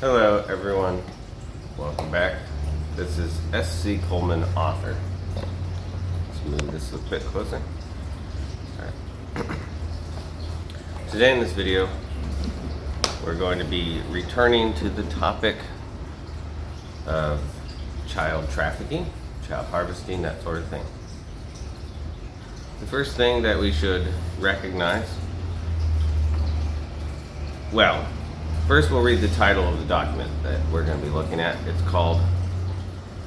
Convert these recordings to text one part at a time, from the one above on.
Hello everyone, welcome back. This is S.C. Coleman, author. Let's move this a bit closer. All right. Today in this video, we're going to be returning to the topic of child trafficking, child harvesting, that sort of thing. The first thing that we should recognize, well, first we'll read the title of the document that we're going to be looking at. It's called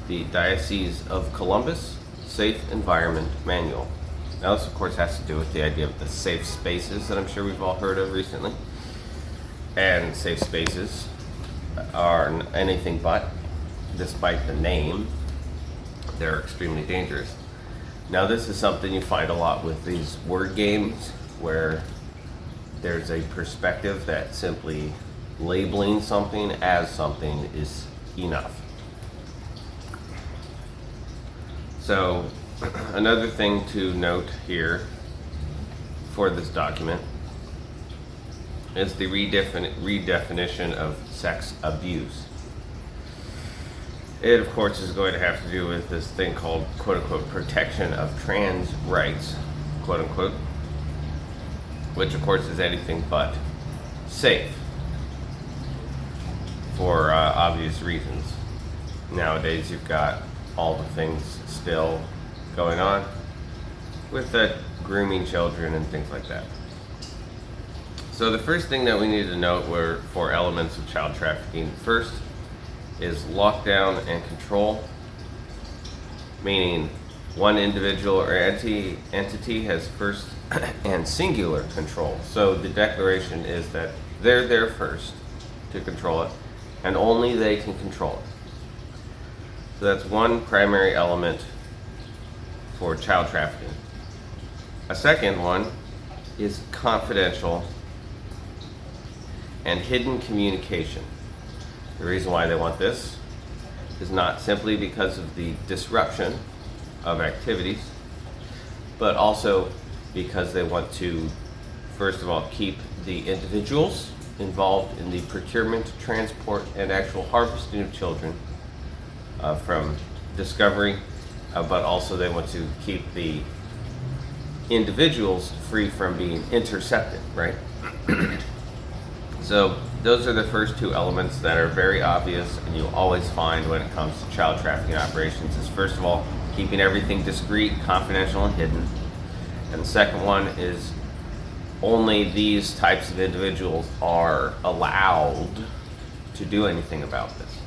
the Diocese of Columbus Safe Environment Manual. Now this of course has to do with the idea of the safe spaces that I'm sure we've all heard of recently. And safe spaces are anything but, despite the name, they're extremely dangerous. Now this is something you find a lot with these word games where there's a perspective that simply labeling something as something is enough. So another thing to note here for this document is the redefinition of sex abuse. It, of course, is going to have to do with this thing called, quote-unquote, protection of trans rights, quote-unquote, which, of course, is anything but safe for obvious reasons. Nowadays, you've got all the things still going on with grooming children and things like that. So the first thing that we need to note were for elements of child trafficking. First is lockdown and control, meaning one individual or entity has first and singular control. So the declaration is that they're there first to control it, and only they can control it. So that's one primary element for child trafficking. A second one is confidential and hidden communication. The reason why they want this is not simply because of the disruption of activities, but also because they want to, first of all, keep the individuals involved in the procurement, transport, and actual harvesting of children from discovery, but also they want to keep the individuals free from being intercepted, right? So those are the first two elements that are very obvious and you always find when it comes to child trafficking operations is, first of all, keeping everything discreet, confidential, and hidden. And the second one is only these types of individuals are allowed to do anything about this.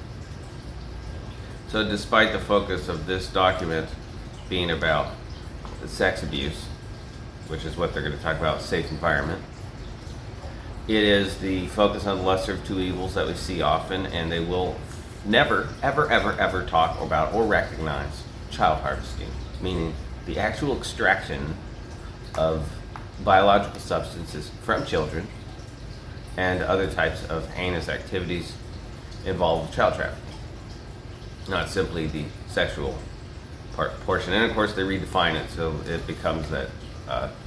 So despite the focus of this document being about sex abuse, which is what they're going to talk about, safe environment, it is the focus on the lesser of two evils that we see often, and they will never, ever, ever, ever talk about or recognize child harvesting, meaning the actual extraction of biological substances from children and other types of heinous activities involved with child trafficking, not simply the sexual portion. And of course they redefine it, so it becomes that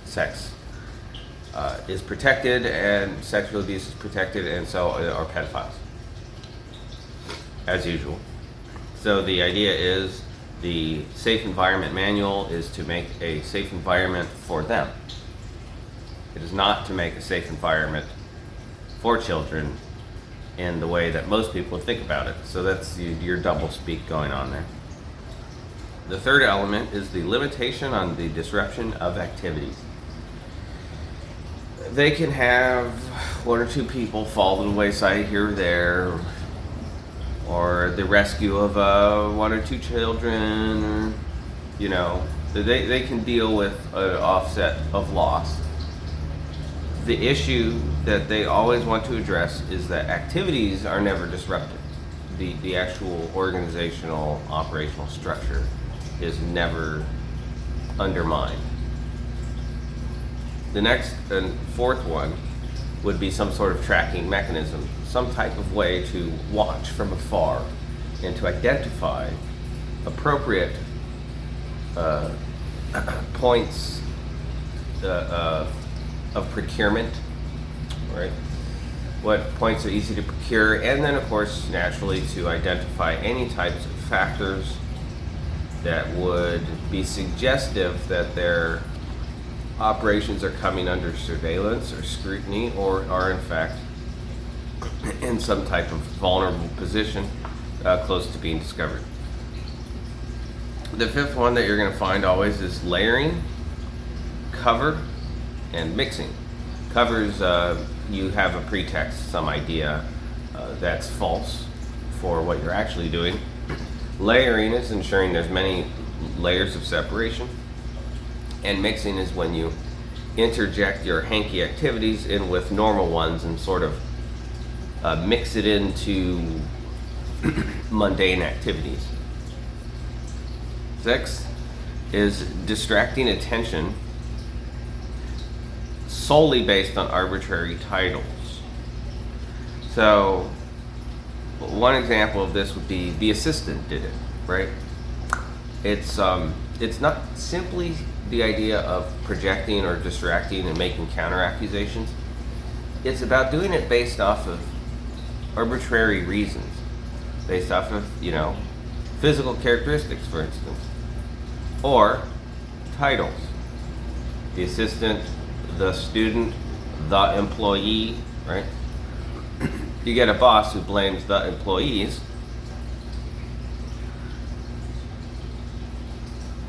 sex is protected and sexual abuse is protected, and so are pedophiles, as usual. So the idea is the Safe Environment Manual is to make a safe environment for them. It is not to make a safe environment for children in the way that most people think about it. So that's your double speak going on there. The third element is the limitation on the disruption of activities. They can have one or two people fall to the wayside here or there, or the rescue of one or two children, or, you know, they can deal with an offset of loss. The issue that they always want to address is that activities are never disrupted. The actual organizational, operational structure is never undermined. The next and fourth one would be some sort of tracking mechanism, some type of way to watch from afar and to identify appropriate points of procurement, right? what points are easy to procure, and then of course naturally to identify any types of factors that would be suggestive that their operations are coming under surveillance or scrutiny, or are in fact in some type of vulnerable position close to being discovered. The fifth one that you're going to find always is layering, cover, and mixing. Covers, you have a pretext, some idea that's false for what you're actually doing. Layering is ensuring there's many layers of separation. And mixing is when you interject your hanky activities in with normal ones and sort of mix it into mundane activities. Sixth is distracting attention solely based on arbitrary titles. So one example of this would be the assistant did it, right? It's not simply the idea of projecting or distracting and making counter accusations. It's about doing it based off of arbitrary reasons, based off of, physical characteristics, for instance, or titles. The assistant, the student, the employee, right? You get a boss who blames the employees.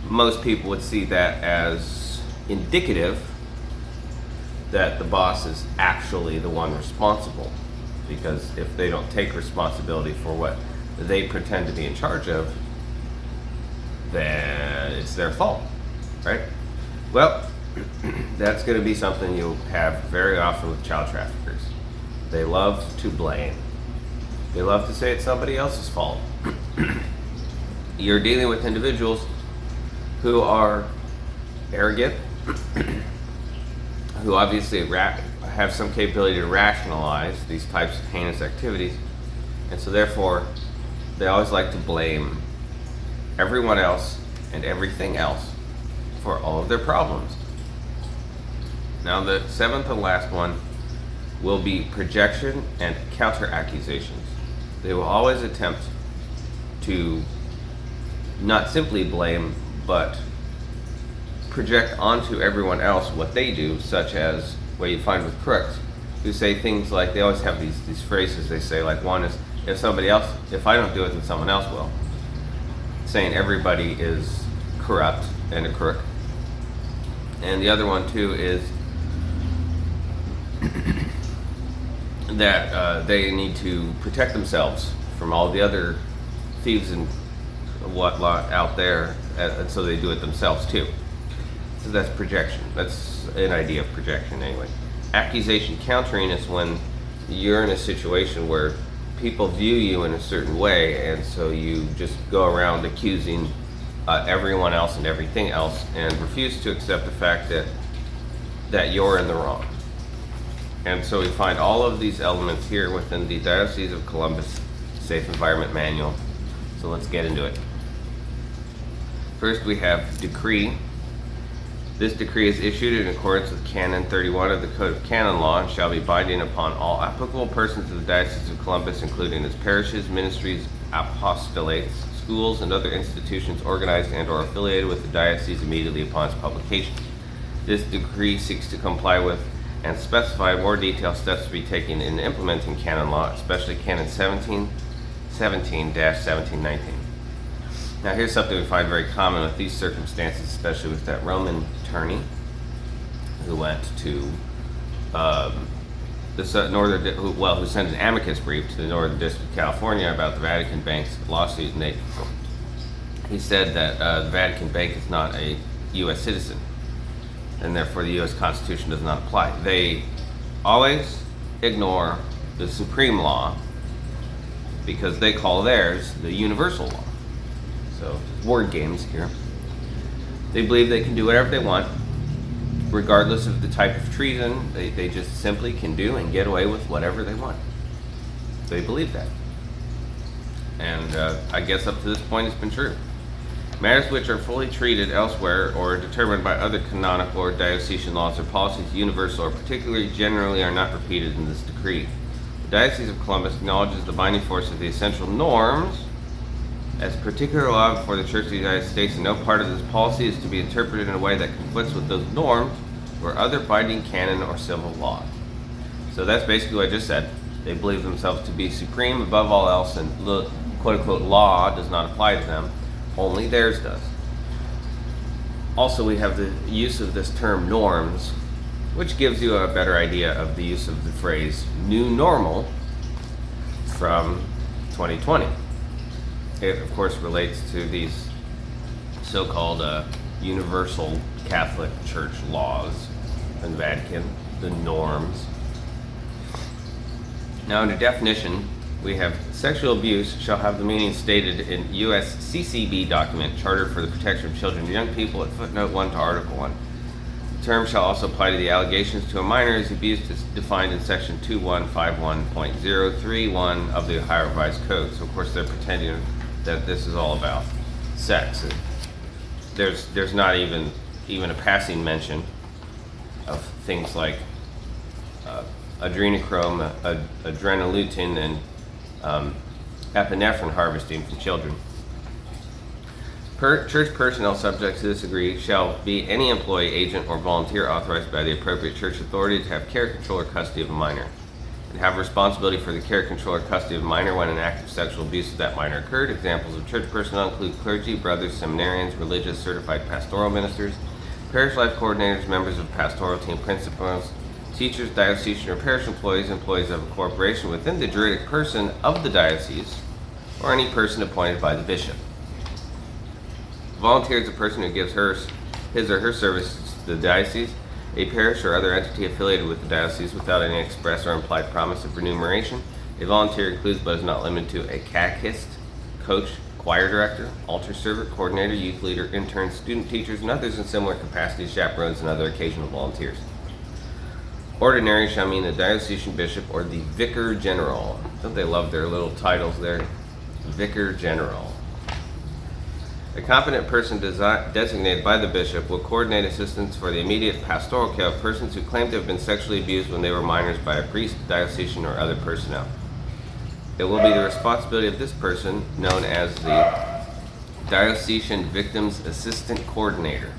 Most people would see that as indicative that the boss is actually the one responsible, because if they don't take responsibility for what they pretend to be in charge of, then it's their fault, right? Well, that's going to be something you'll have very often with child traffickers. They love to blame. They love to say it's somebody else's fault. You're dealing with individuals who are arrogant, who obviously have some capability to rationalize these types of heinous activities, and so therefore they always like to blame everyone else and everything else for all of their problems. Now the seventh and last one will be projection and counter accusations. They will always attempt to not simply blame, but project onto everyone else what they do, such as what you find with crooks, who say things like, they always have these phrases they say, like one is, if I don't do it, then someone else will. Saying everybody is corrupt and a crook. And the other one too is that they need to protect themselves from all the other thieves and whatnot out there, and so they do it themselves too. So that's projection. That's an idea of projection anyway. Accusation countering is when you're in a situation where people view you in a certain way, and so you just go around accusing everyone else and everything else, and refuse to accept the fact that you're in the wrong. And so we find all of these elements here within the Diocese of Columbus Safe Environment Manual. So let's get into it. First we have decree. This decree is issued in accordance with Canon 31 of the Code of Canon Law and shall be binding upon all applicable persons of the Diocese of Columbus, including its parishes, ministries, apostolates, schools, and other institutions organized and or affiliated with the diocese immediately upon its publication. This decree seeks to comply with and specify more detailed steps to be taken in implementing canon law, especially Canon 1717-1719. Now here's something we find very common with these circumstances, especially with that Roman attorney who went to who sent an amicus brief to the Northern District of California about the Vatican Bank's lawsuit, and he said that the Vatican Bank is not a U.S. citizen, and therefore the U.S. Constitution does not apply. They always ignore the supreme law because they call theirs the universal law. So, word games here. They believe they can do whatever they want, regardless of the type of treason. They just simply can do and get away with whatever they want. They believe that. And I guess up to this point it's been true. Matters which are fully treated elsewhere or determined by other canonical or diocesan laws or policies, universal or particularly generally, are not repeated in this decree. Diocese of Columbus acknowledges the binding force of the essential norms as particular law before the Church of the United States, and no part of this policy is to be interpreted in a way that conflicts with those norms or other binding canon or civil law. So that's basically what I just said. They believe themselves to be supreme above all else, and quote-unquote law does not apply to them, only theirs does. Also, we have the use of this term norms, which gives you a better idea of the use of the phrase new normal from 2020. It, of course, relates to these so-called universal Catholic Church laws in the Vatican, the norms. Now, under definition, we have sexual abuse shall have the meaning stated in U.S. CCB document, Charter for the Protection of Children and Young People, at footnote 1 to Article 1. The term shall also apply to the allegations to a minor as abused as defined in Section 2151.031 of the Ohio Revised Code. So, of course, they're pretending that this is all about sex. There's not even a passing mention of things like adrenochrome, adrenoleutin, and epinephrine harvesting from children. Church personnel subject to this agree shall be any employee, agent, or volunteer authorized by the appropriate church authority to have care, control, or custody of a minor, and have responsibility for the care, control, or custody of a minor when an act of sexual abuse of that minor occurred. Examples of church personnel include clergy, brothers, seminarians, religious, certified pastoral ministers, parish life coordinators, members of pastoral team, principals, teachers, diocesan or parish employees, employees of a corporation within the juridic person of the diocese, or any person appointed by the bishop. Volunteer is a person who gives his or her services to the diocese, a parish, or other entity affiliated with the diocese without any express or implied promise of remuneration. A volunteer includes but is not limited to a catechist, coach, choir director, altar server, coordinator, youth leader, interns, student teachers, and others in similar capacities, chaperones, and other occasional volunteers. Ordinary shall mean the diocesan bishop or the vicar general. Don't they love their little titles there? Vicar general. A competent person designated by the bishop will coordinate assistance for the immediate pastoral care of persons who claim to have been sexually abused when they were minors by a priest, diocesan, or other personnel. It will be the responsibility of this person, known as the Diocesan Victims Assistant Coordinator.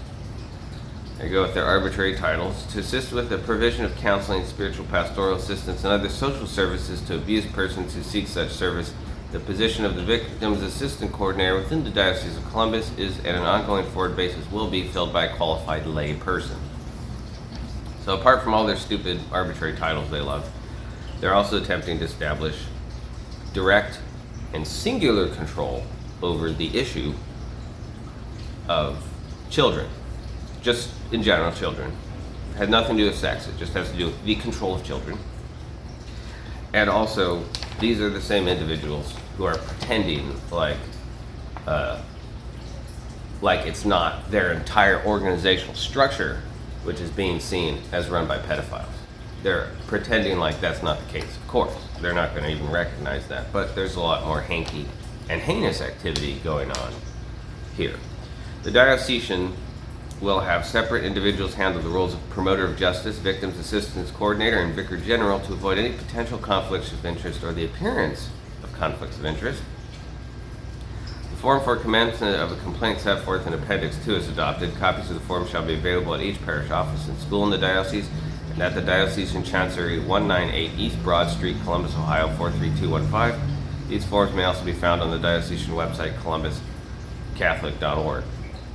There you go with their arbitrary titles, to assist with the provision of counseling, spiritual pastoral assistance, and other social services to abused persons who seek such service. The position of the Victims Assistant Coordinator within the Diocese of Columbus is, at an ongoing forward basis, will be filled by a qualified lay person. So apart from all their stupid arbitrary titles they love, they're also attempting to establish direct and singular control over the issue of children. Just in general, children. It had nothing to do with sex, it just has to do with the control of children. And also, these are the same individuals who are pretending like it's not their entire organizational structure, which is being seen as run by pedophiles. They're pretending like that's not the case. Of course, they're not going to even recognize that, but there's a lot more hanky and heinous activity going on here. The diocesan will have separate individuals handle the roles of promoter of justice, victims assistance coordinator, and vicar general to avoid any potential conflicts of interest or the appearance of conflicts of interest. The form for commencement of a complaint set forth in Appendix 2 is adopted. Copies of the form shall be available at each parish office and school in the diocese and at the Diocesan Chancery, 198 East Broad Street, Columbus, Ohio, 43215. These forms may also be found on the diocesan website, columbuscatholic.org.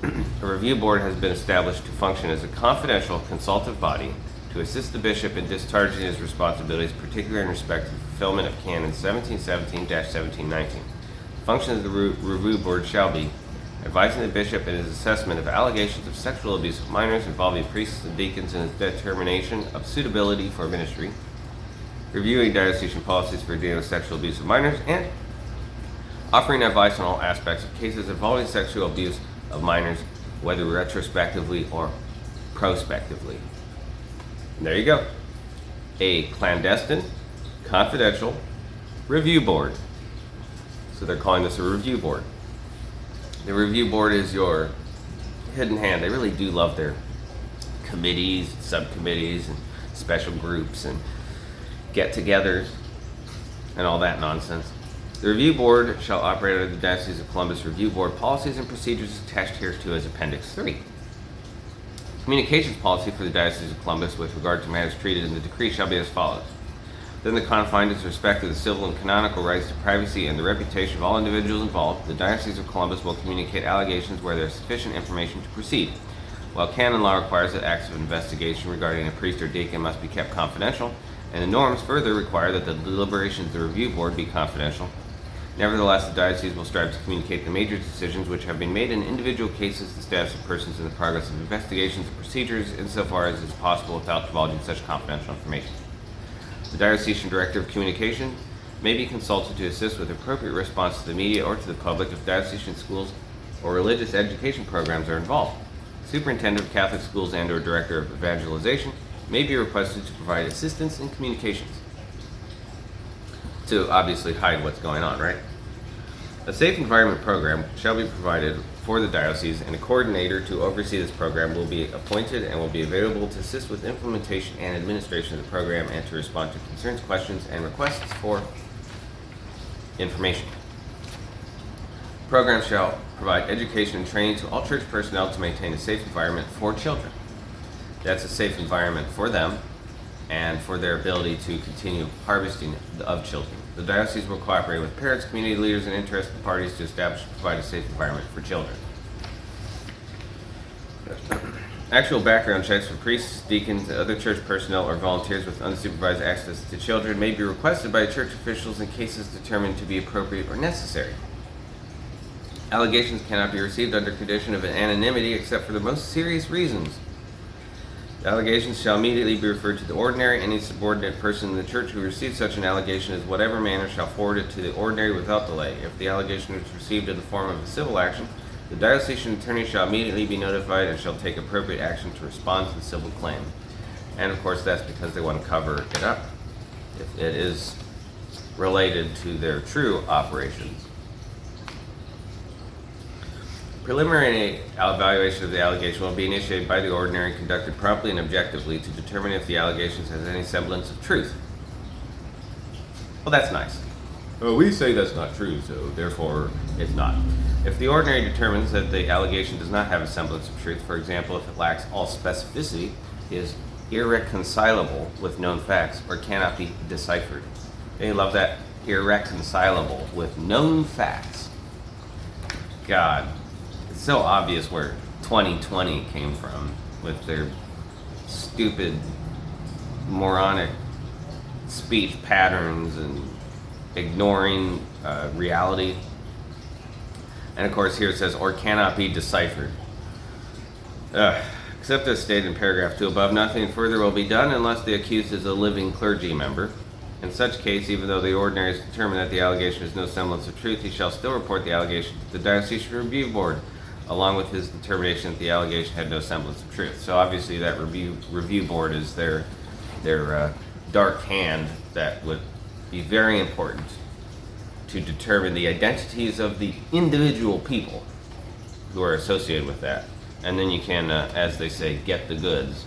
A review board has been established to function as a confidential consultative body to assist the bishop in discharging his responsibilities, particularly in respect to the fulfillment of Canon 1717-1719. The function of the review board shall be advising the bishop in his assessment of allegations of sexual abuse of minors involving priests and deacons in his determination of suitability for ministry, reviewing diocesan policies for dealing with sexual abuse of minors, and offering advice on all aspects of cases involving sexual abuse of minors, whether retrospectively or prospectively. And there you go. A clandestine, confidential review board. So they're calling this a review board. The review board is your hidden hand. They really do love their committees, subcommittees, and special groups and get-togethers. and all that nonsense. The Review Board shall operate under the Diocese of Columbus Review Board policies and procedures attached hereto as Appendix 3. Communications policy for the Diocese of Columbus with regard to matters treated in the decree shall be as follows. Within the confines with respect to the civil and canonical rights to privacy and the reputation of all individuals involved, the Diocese of Columbus will communicate allegations where there is sufficient information to proceed. While canon law requires that acts of investigation regarding a priest or deacon must be kept confidential, and the norms further require that the deliberations of the Review Board be confidential, nevertheless, the Diocese will strive to communicate the major decisions which have been made in individual cases, the status of persons in the progress of investigations and procedures, insofar as is possible without divulging such confidential information. The Diocesan Director of Communication may be consulted to assist with appropriate response to the media or to the public if diocesan schools or religious education programs are involved. Superintendent of Catholic Schools and/or Director of Evangelization may be requested to provide assistance in communications. To obviously hide what's going on, right? A safe environment program shall be provided for the diocese, and a coordinator to oversee this program will be appointed and will be available to assist with implementation and administration of the program and to respond to concerns, questions, and requests for information. The program shall provide education and training to all church personnel to maintain a safe environment for children. That's a safe environment for them and for their ability to continue harvesting of children. The diocese will cooperate with parents, community leaders, and interested parties to establish and provide a safe environment for children. Actual background checks for priests, deacons, and other church personnel or volunteers with unsupervised access to children may be requested by church officials in cases determined to be appropriate or necessary. Allegations cannot be received under condition of anonymity except for the most serious reasons. The allegations shall immediately be referred to the ordinary. Any subordinate person in the church who receives such an allegation in whatever manner shall forward it to the ordinary without delay. If the allegation is received in the form of a civil action, the diocesan attorney shall immediately be notified and shall take appropriate action to respond to the civil claim. And of course, that's because they want to cover it up if it is related to their true operations. Preliminary evaluation of the allegation will be initiated by the ordinary, conducted promptly and objectively to determine if the allegations has any semblance of truth. Well, that's nice. Well, we say that's not true, so therefore it's not. If the ordinary determines that the allegation does not have a semblance of truth, for example, if it lacks all specificity, is irreconcilable with known facts, or cannot be deciphered. They love that. Irreconcilable with known facts. God. It's so obvious where 2020 came from with their stupid, moronic speech patterns and ignoring reality. And of course here it says, or cannot be deciphered. Except as stated in paragraph 2 above, nothing further will be done unless the accused is a living clergy member. In such case, even though the ordinary has determined that the allegation has no semblance of truth, he shall still report the allegation to the Diocesan Review Board, along with his determination that the allegation had no semblance of truth. So obviously that review board is their dark hand that would be very important to determine the identities of the individual people who are associated with that. And then you can, as they say, get the goods.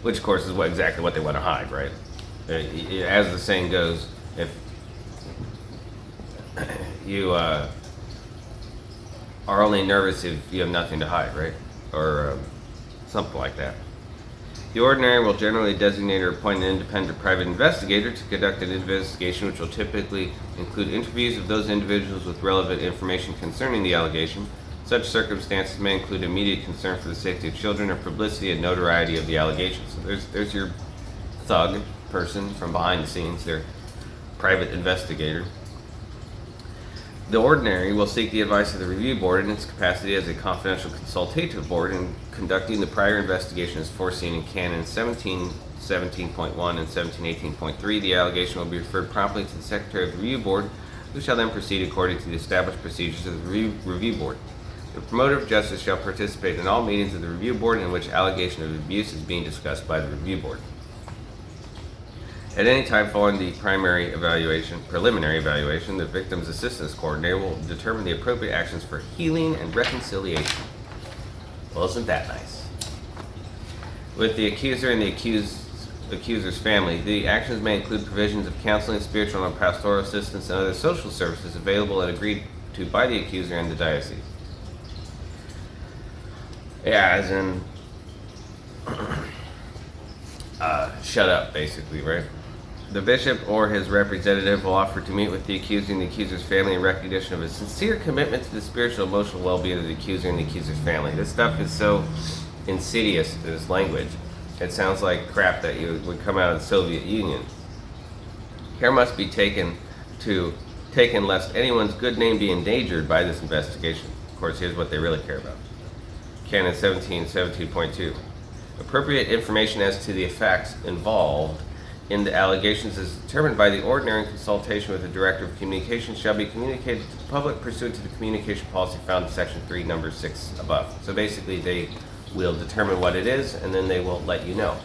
Which of course is exactly what they want to hide, right? As the saying goes, if you are only nervous if you have nothing to hide, right? Or something like that. The ordinary will generally designate or appoint an independent private investigator to conduct an investigation, which will typically include interviews of those individuals with relevant information concerning the allegation. Such circumstances may include immediate concern for the safety of children or publicity and notoriety of the allegations. So there's your thug person from behind the scenes, their private investigator. The ordinary will seek the advice of the review board in its capacity as a confidential consultative board in conducting the prior investigation as foreseen in Canon 1717.1 and 1718.3. The allegation will be referred promptly to the Secretary of the Review Board, who shall then proceed according to the established procedures of the Review Board. The promoter of justice shall participate in all meetings of the Review Board in which allegation of abuse is being discussed by the Review Board. At any time following the preliminary evaluation, the victim's assistance coordinator will determine the appropriate actions for healing and reconciliation. Well, isn't that nice? With the accuser and the accused accuser's family. The actions may include provisions of counseling, spiritual and pastoral assistance, and other social services available and agreed to by the accuser and the diocese. Yeah, as in, shut up, basically, right? The bishop or his representative will offer to meet with the accuser and the accuser's family in recognition of a sincere commitment to the spiritual and emotional well-being of the accuser and the accuser's family. This stuff is so insidious in this language. It sounds like crap that would come out of the Soviet Union. Care must be taken lest anyone's good name be endangered by this investigation. Of course, here's what they really care about. Canon 17.2. Appropriate information as to the facts involved in the allegations is determined by the ordinary consultation with the Director of Communications shall be communicated to the public pursuant to the communication policy found in Section 3, Number 6 above. So basically, they will determine what it is, and then they will let you know.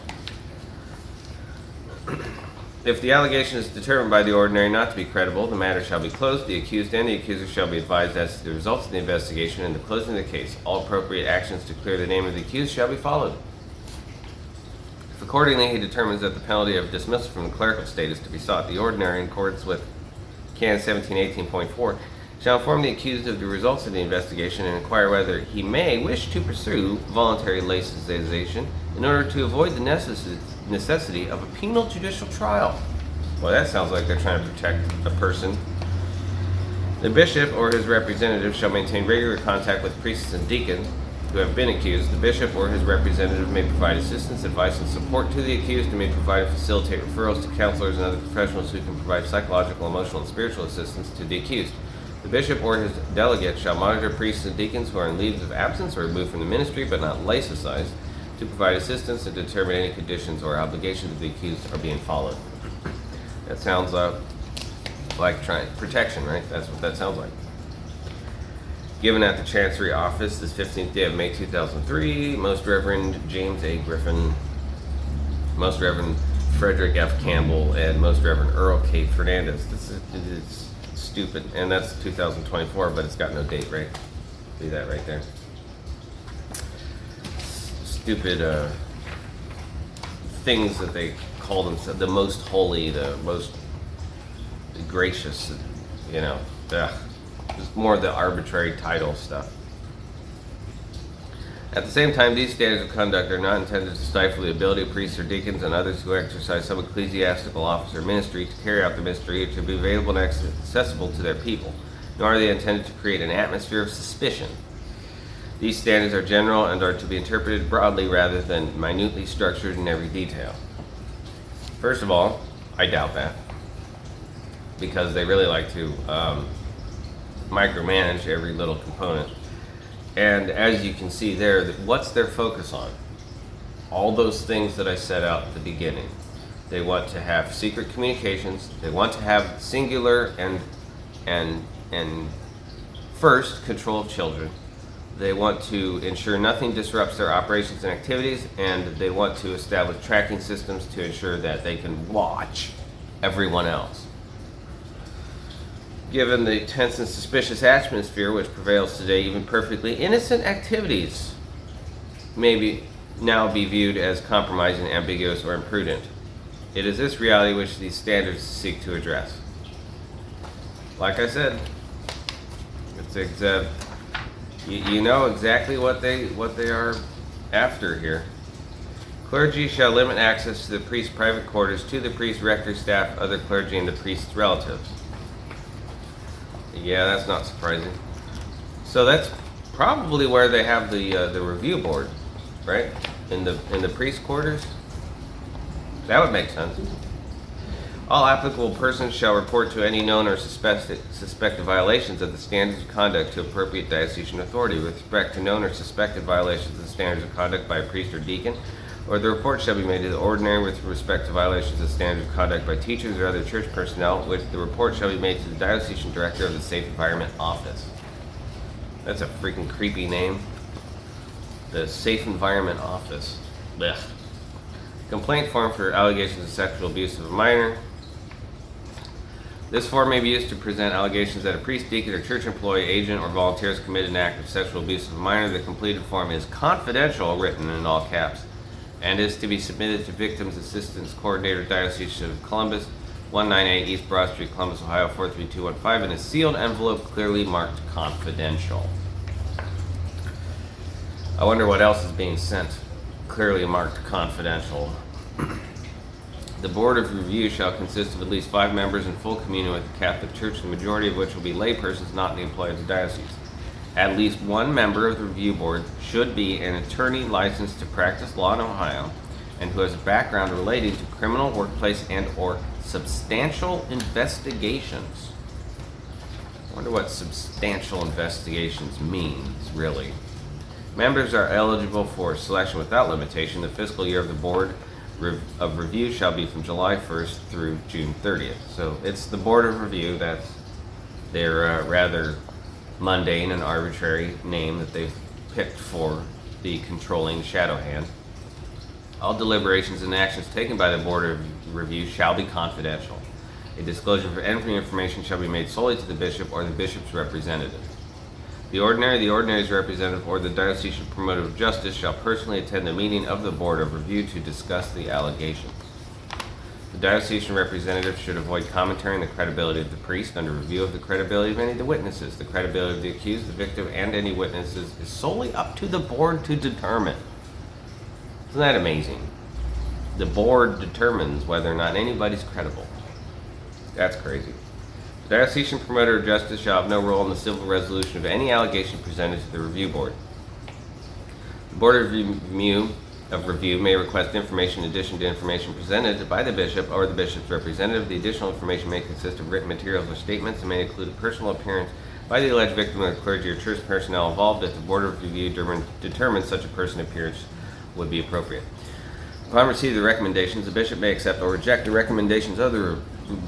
If the allegation is determined by the ordinary not to be credible, the matter shall be closed. The accused and the accuser shall be advised as to the results of the investigation and the closing of the case. All appropriate actions to clear the name of the accused shall be followed. If accordingly he determines that the penalty of dismissal from the clerical state is to be sought, the ordinary, in accordance with Canon 17.18.4, shall inform the accused of the results of the investigation and inquire whether he may wish to pursue voluntary laicization in order to avoid the necessity of a penal judicial trial. Well, that sounds like they're trying to protect a person. The bishop or his representative shall maintain regular contact with priests and deacons who have been accused. The bishop or his representative may provide assistance, advice, and support to the accused and may provide and facilitate referrals to counselors and other professionals who can provide psychological, emotional, and spiritual assistance to the accused. The bishop or his delegate shall monitor priests and deacons who are on leaves of absence or removed from the ministry but not laicized to provide assistance and determine any conditions or obligations of the accused are being followed. That sounds like protection, right? That's what that sounds like. Given at the Chancery Office this 15th day of May 2003, Most Reverend James A. Griffin, Most Reverend Frederick F. Campbell, and Most Reverend Earl K. Fernandez. This is stupid, and that's 2024, but it's got no date, right? See that right there? Stupid things that they call themselves, the most holy, the most gracious, you know, just more of the arbitrary title stuff. At the same time, these standards of conduct are not intended to stifle the ability of priests or deacons and others who exercise some ecclesiastical office or ministry to carry out the ministry or to be available and accessible to their people, nor are they intended to create an atmosphere of suspicion. These standards are general and are to be interpreted broadly rather than minutely structured in every detail. First of all, I doubt that, because they really like to micromanage every little component. And as you can see there, what's their focus on? All those things that I set out at the beginning. They want to have secret communications. They want to have singular and first control of children. They want to ensure nothing disrupts their operations and activities, and they want to establish tracking systems to ensure that they can watch everyone else. Given the tense and suspicious atmosphere which prevails today, even perfectly innocent activities may now be viewed as compromising, ambiguous, or imprudent. It is this reality which these standards seek to address. Like I said, you know exactly what they are after here. Clergy shall limit access to the priest's private quarters to the priest, rector, staff, other clergy, and the priest's relatives. Yeah, that's not surprising. So that's probably where they have the review board, right? In the priest quarters. That would make sense. All applicable persons shall report to any known or suspected violations of the standards of conduct to appropriate diocesan authority. With respect to known or suspected violations of the standards of conduct by a priest or deacon, or the report shall be made to the ordinary. With respect to violations of standards of conduct by teachers or other church personnel, which the report shall be made to the diocesan director of the Safe Environment Office. That's a freaking creepy name. The Safe Environment Office. Blech. Complaint form for allegations of sexual abuse of a minor. This form may be used to present allegations that a priest, deacon, or church employee, agent, or volunteer has committed an act of sexual abuse of a minor. The completed form is confidential, written in all caps. and is to be submitted to Victims Assistance Coordinator, Diocese of Columbus, 198 East Broad Street, Columbus, Ohio, 43215, in a sealed envelope clearly marked confidential. I wonder what else is being sent clearly marked confidential. The Board of Review shall consist of at least 5 members in full communion with the Catholic Church, the majority of which will be laypersons not the employee of the diocese. At least one member of the review board should be an attorney licensed to practice law in Ohio and who has a background relating to criminal, workplace, and or substantial investigations. I wonder what substantial investigations means, really. Members are eligible for selection without limitation. The fiscal year of the Board of Review shall be from July 1st through June 30th. So it's the Board of Review. That's their rather mundane and arbitrary name that they've picked for the controlling shadow hand. All deliberations and actions taken by the Board of Review shall be confidential. A disclosure of any information shall be made solely to the bishop or the bishop's representative. The ordinary's representative, or the diocesan promoter of justice shall personally attend the meeting of the Board of Review to discuss the allegations. The diocesan representative should avoid commentary on the credibility of the priest under review of the credibility of any of the witnesses. The credibility of the accused, the victim, and any witnesses is solely up to the board to determine. Isn't that amazing? The board determines whether or not anybody's credible. That's crazy. The diocesan promoter of justice shall have no role in the civil resolution of any allegation presented to the review board. The Board of Review may request information in addition to information presented by the bishop or the bishop's representative. The additional information may consist of written materials or statements and may include a personal appearance by the alleged victim or the clergy or church personnel involved if the Board of Review determines such a person appearance would be appropriate. Upon receipt of the recommendations, the bishop may accept or reject the recommendations of the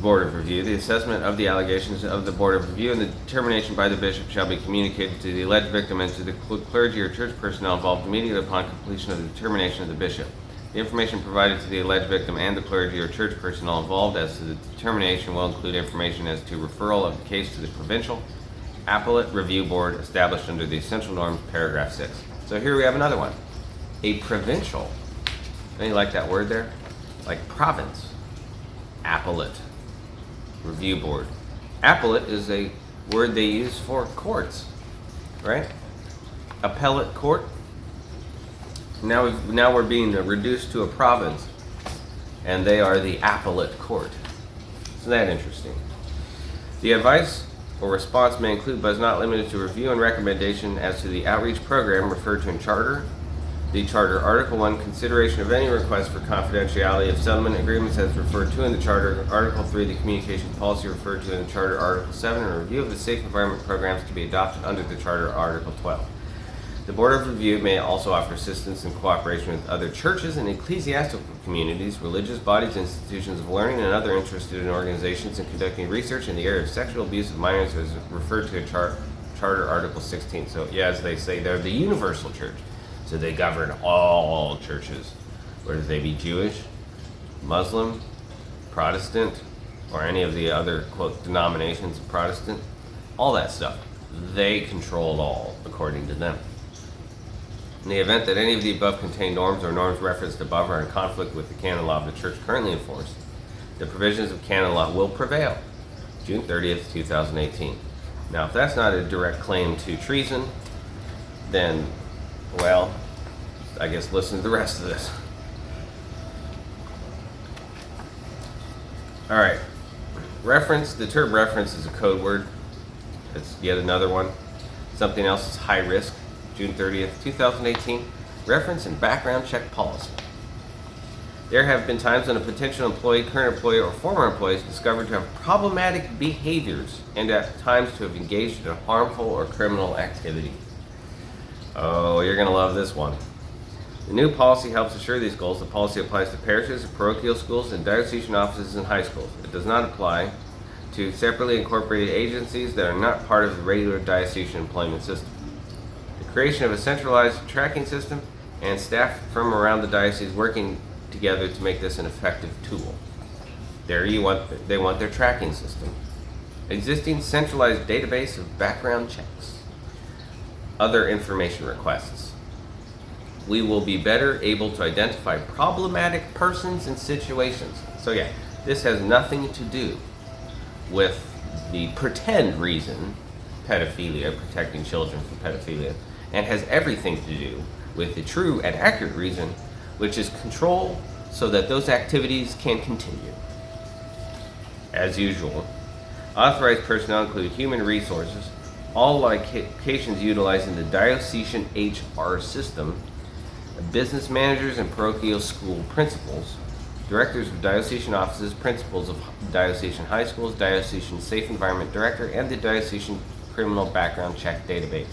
Board of Review. The assessment of the allegations of the Board of Review and the determination by the bishop shall be communicated to the alleged victim and to the clergy or church personnel involved immediately upon completion of the determination of the bishop. The information provided to the alleged victim and the clergy or church personnel involved as to the determination will include information as to referral of the case to the provincial appellate review board established under the essential norms, paragraph 6. So here we have another one. A provincial. Don't you like that word there? Like province. Appellate review board. Appellate is a word they use for courts, right? Appellate court. Now we're being reduced to a province, and they are the appellate court. Isn't that interesting? The advice or response may include, but is not limited to, review and recommendation as to the outreach program referred to in Charter. The Charter, Article 1, consideration of any request for confidentiality of settlement agreements as referred to in the Charter. Article 3, the communications policy referred to in the Charter. Article 7, a review of the safe environment programs to be adopted under the Charter. Article 12. The Board of Review may also offer assistance and cooperation with other churches and ecclesiastical communities, religious bodies, institutions of learning, and other interested in organizations in conducting research in the area of sexual abuse of minors as referred to in Charter Article 16. So, yeah, as they say, they're the universal church. So they govern all churches, whether they be Jewish, Muslim, Protestant, or any of the other, quote, denominations of Protestant. All that stuff. They control it all, according to them. In the event that any of the above contained norms or norms referenced above are in conflict with the canon law of the church currently enforced, the provisions of canon law will prevail. June 30th, 2018. Now, if that's not a direct claim to treason, then, well, I guess listen to the rest of this. All right. Reference, the term reference is a code word. It's yet another one. Something else is high risk. June 30th, 2018. Reference and background check policy. There have been times when a potential employee, current employee, or former employee is discovered to have problematic behaviors and at times to have engaged in harmful or criminal activity. Oh, you're going to love this one. The new policy helps assure these goals. The policy applies to parishes, parochial schools, and diocesan offices and high schools. It does not apply to separately incorporated agencies that are not part of the regular diocesan employment system. The creation of a centralized tracking system and staff from around the diocese working together to make this an effective tool. They want their tracking system. Existing centralized database of background checks. Other information requests. we will be better able to identify problematic persons and situations. So yeah, this has nothing to do with the pretend reason, pedophilia, protecting children from pedophilia, and has everything to do with the true and accurate reason, which is control so that those activities can continue. As usual, authorized personnel include human resources, all locations utilizing the diocesan HR system, business managers and parochial school principals, directors of diocesan offices, principals of diocesan high schools, diocesan safe environment director, and the diocesan criminal background check database.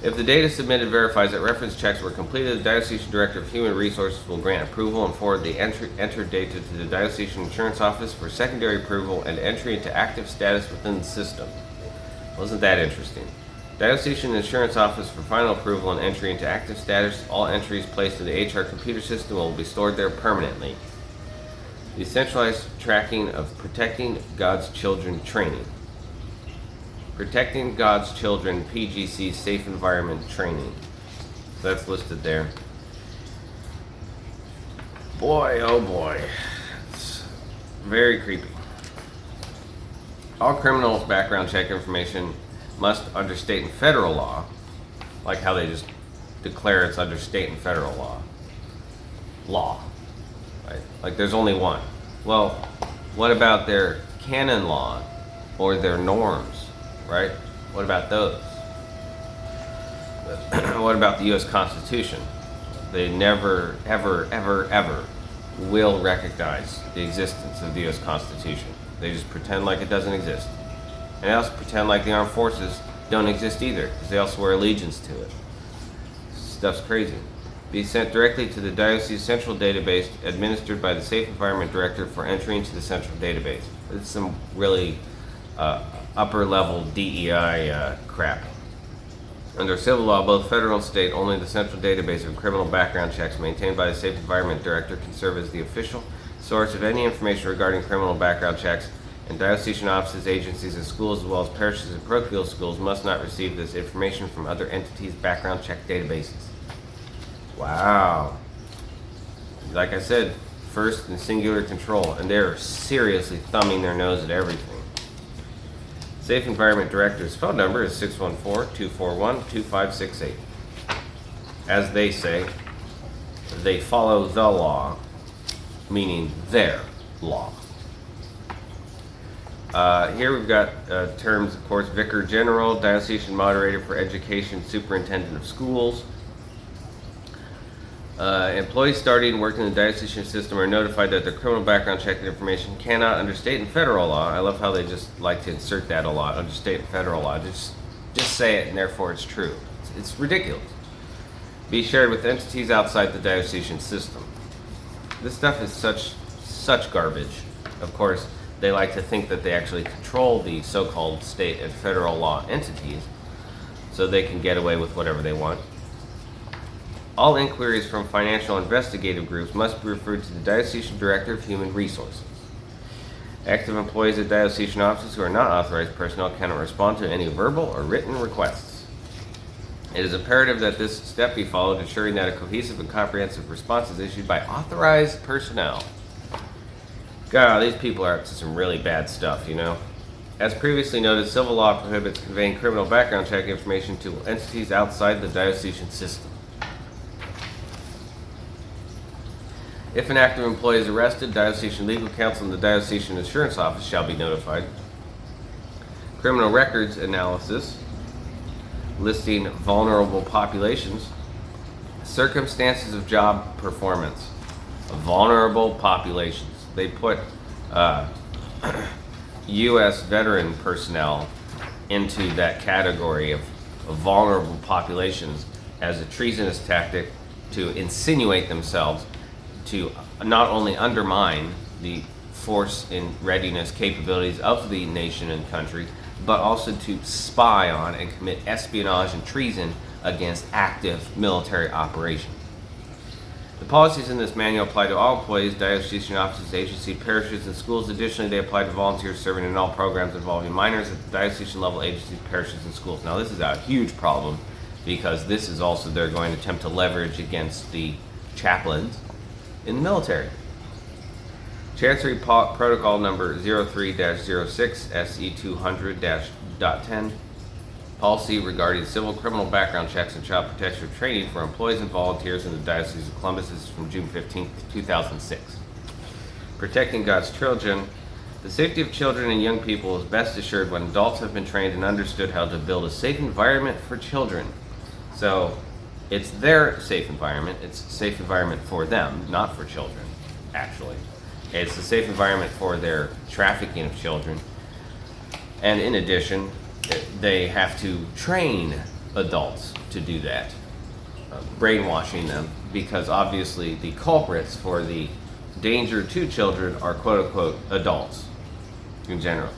If the data submitted verifies that reference checks were completed, the diocesan director of human resources will grant approval and forward the entered data to the diocesan insurance office for secondary approval and entry into active status within the system. Wasn't that interesting? Diocesan Insurance Office for final approval and entry into active status. All entries placed in the HR computer system will be stored there permanently. The centralized tracking of protecting God's children training. Protecting God's Children, PGC Safe Environment Training. So that's listed there. Boy, oh boy. It's very creepy. All criminal background check information must, under state and federal law, like how they just declare it's under state and federal law. Right? Like there's only one. Well, what about their canon law or their norms? Right? What about those? What about the U.S. Constitution? They never, ever, ever, ever will recognize the existence of the U.S. Constitution. They just pretend like it doesn't exist. And they also pretend like the armed forces don't exist either, because they all swear allegiance to it. Stuff's crazy. Be sent directly to the Diocese Central Database, administered by the Safe Environment Director for entry into the Central Database. It's some really upper level DEI crap. Under civil law, both federal and state, only the central database of criminal background checks maintained by the Safe Environment Director can serve as the official source of any information regarding criminal background checks, and diocesan offices, agencies, and schools, as well as parishes and parochial schools, must not receive this information from other entities' background check databases. Wow. Like I said, first and singular control, and they're seriously thumbing their nose at everything. Safe Environment Director's phone number is 614-241-2568. As they say, they follow the law, meaning their law. Here we've got terms, of course: Vicar General, Diocesan Moderator for Education, Superintendent of Schools. Employees starting working in the diocesan system are notified that their criminal background check information cannot, under state and federal law — I love how they just like to insert that a lot — under state and federal law, just say it and therefore it's true. It's ridiculous. Be shared with entities outside the diocesan system. This stuff is such garbage. Of course, they like to think that they actually control the so-called state and federal law entities, so they can get away with whatever they want. All inquiries from financial investigative groups must be referred to the Diocesan Director of Human Resources. Active employees at diocesan offices who are not authorized personnel cannot respond to any verbal or written requests. It is imperative that this step be followed, ensuring that a cohesive and comprehensive response is issued by authorized personnel. God, these people are up to some really bad stuff, you know? As previously noted, civil law prohibits conveying criminal background check information to entities outside the diocesan system. If an active employee is arrested, diocesan legal counsel and the diocesan insurance office shall be notified. Criminal records analysis, listing vulnerable populations. Circumstances of job performance. Vulnerable populations. They put U.S. veteran personnel into that category of vulnerable populations as a treasonous tactic to insinuate themselves to not only undermine the force and readiness capabilities of the nation and country, but also to spy on and commit espionage and treason against active military operations. The policies in this manual apply to all employees, diocesan offices, agencies, parishes, and schools. Additionally, they apply to volunteers serving in all programs involving minors at the diocesan level, agencies, parishes, and schools. Now, this is a huge problem because this is also they're going to attempt to leverage against the chaplains in the military. Chancery Protocol number 03-06 SE 200-10, policy regarding civil criminal background checks and child protection training for employees and volunteers in the Diocese of Columbus. This is from June 15, 2006. Protecting God's children. The safety of children and young people is best assured when adults have been trained and understood how to build a safe environment for children. So it's their safe environment. It's a safe environment for them, not for children, actually. It's a safe environment for their trafficking of children. And in addition, they have to train adults to do that, brainwashing them, because obviously the culprits for the danger to children are quote-unquote adults in general.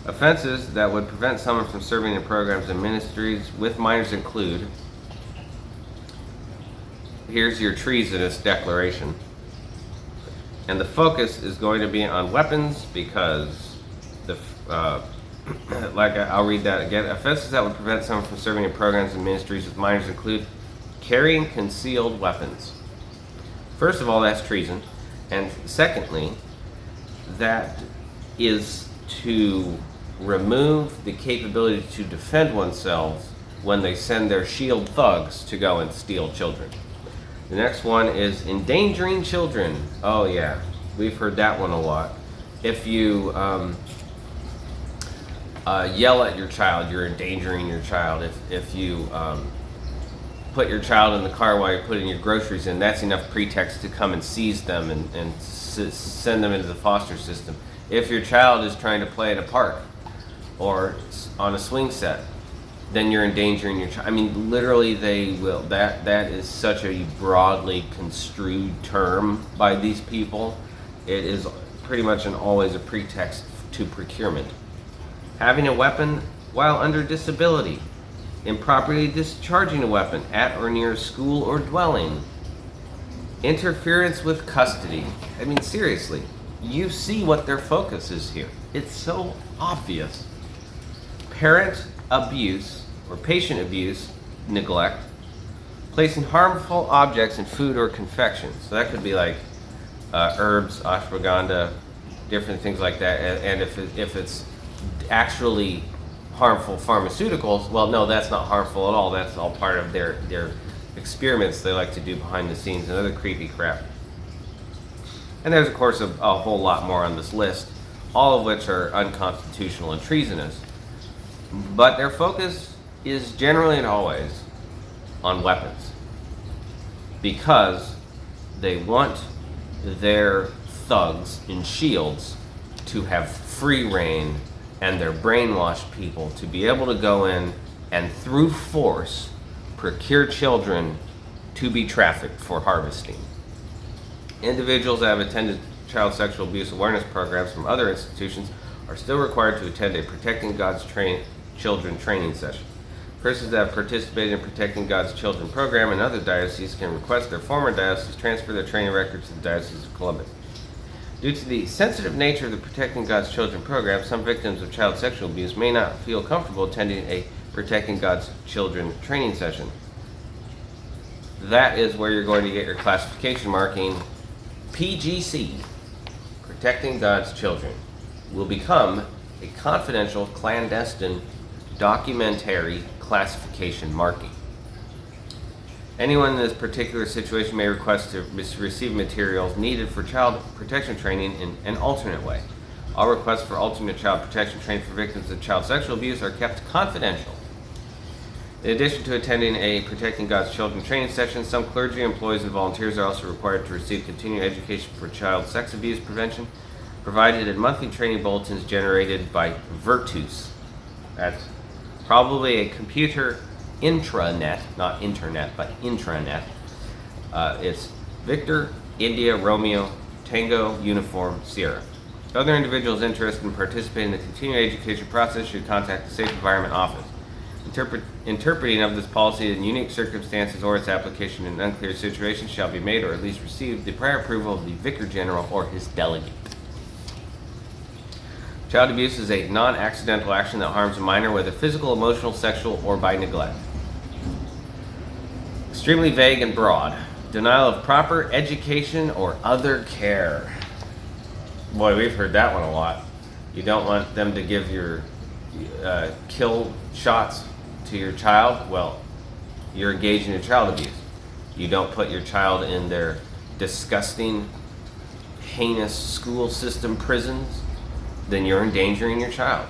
Offenses that would prevent someone from serving in programs and ministries with minors include, here's your treasonous declaration. And the focus is going to be on weapons because I'll read that again. Offenses that would prevent someone from serving in programs and ministries with minors include carrying concealed weapons. First of all, that's treason. And secondly, that is to remove the capability to defend oneself when they send their shield thugs to go and steal children. The next one is endangering children. Oh yeah, we've heard that one a lot. If you yell at your child, you're endangering your child. If you put your child in the car while you're putting your groceries in, that's enough pretext to come and seize them and send them into the foster system. If your child is trying to play at a park or on a swing set, then you're endangering your child. I mean, literally, they will. That is such a broadly construed term by these people. It is pretty much always a pretext to procurement. Having a weapon while under disability. Improperly discharging a weapon at or near a school or dwelling. Interference with custody. I mean, seriously, you see what their focus is here. It's so obvious. Parent abuse or patient abuse, neglect. Placing harmful objects in food or confections. So that could be like herbs, ashwagandha, different things like that. And if it's actually harmful pharmaceuticals, well, no, that's not harmful at all. That's all part of their experiments they like to do behind the scenes and other creepy crap. And there's, of course, a whole lot more on this list, all of which are unconstitutional and treasonous. But their focus is generally and always on weapons, because they want their thugs in shields to have free reign and their brainwashed people to be able to go in and through force procure children to be trafficked for harvesting. Individuals that have attended child sexual abuse awareness programs from other institutions are still required to attend a Protecting God's Children training session. Persons that have participated in Protecting God's Children program in other dioceses can request their former diocese transfer their training records to the Diocese of Columbus. Due to the sensitive nature of the Protecting God's Children program, some victims of child sexual abuse may not feel comfortable attending a Protecting God's Children training session. That is where you're going to get your classification marking. PGC, Protecting God's Children, will become a confidential, clandestine, documentary classification marking. Anyone in this particular situation may request to receive materials needed for child protection training in an alternate way. All requests for alternate child protection training for victims of child sexual abuse are kept confidential. In addition to attending a Protecting God's Children training session, some clergy, employees, and volunteers are also required to receive continuing education for child sex abuse prevention, provided in monthly training bulletins generated by Virtus. That's probably a computer intranet, not internet, but intranet. It's Victor, India, Romeo, Tango, Uniform, Sierra. Other individuals interested in participating in the continuing education process should contact the Safe Environment Office. Interpreting of this policy in unique circumstances or its application in unclear situations shall be made or at least receive the prior approval of the Vicar General or his delegate. Child abuse is a non-accidental action that harms a minor, whether physical, emotional, sexual, or by neglect. Extremely vague and broad. Denial of proper education or other care. Boy, we've heard that one a lot. You don't want them to give your kill shots to your child. Well, you're engaging in child abuse. You don't put your child in their disgusting, heinous school system prisons, then you're endangering your child.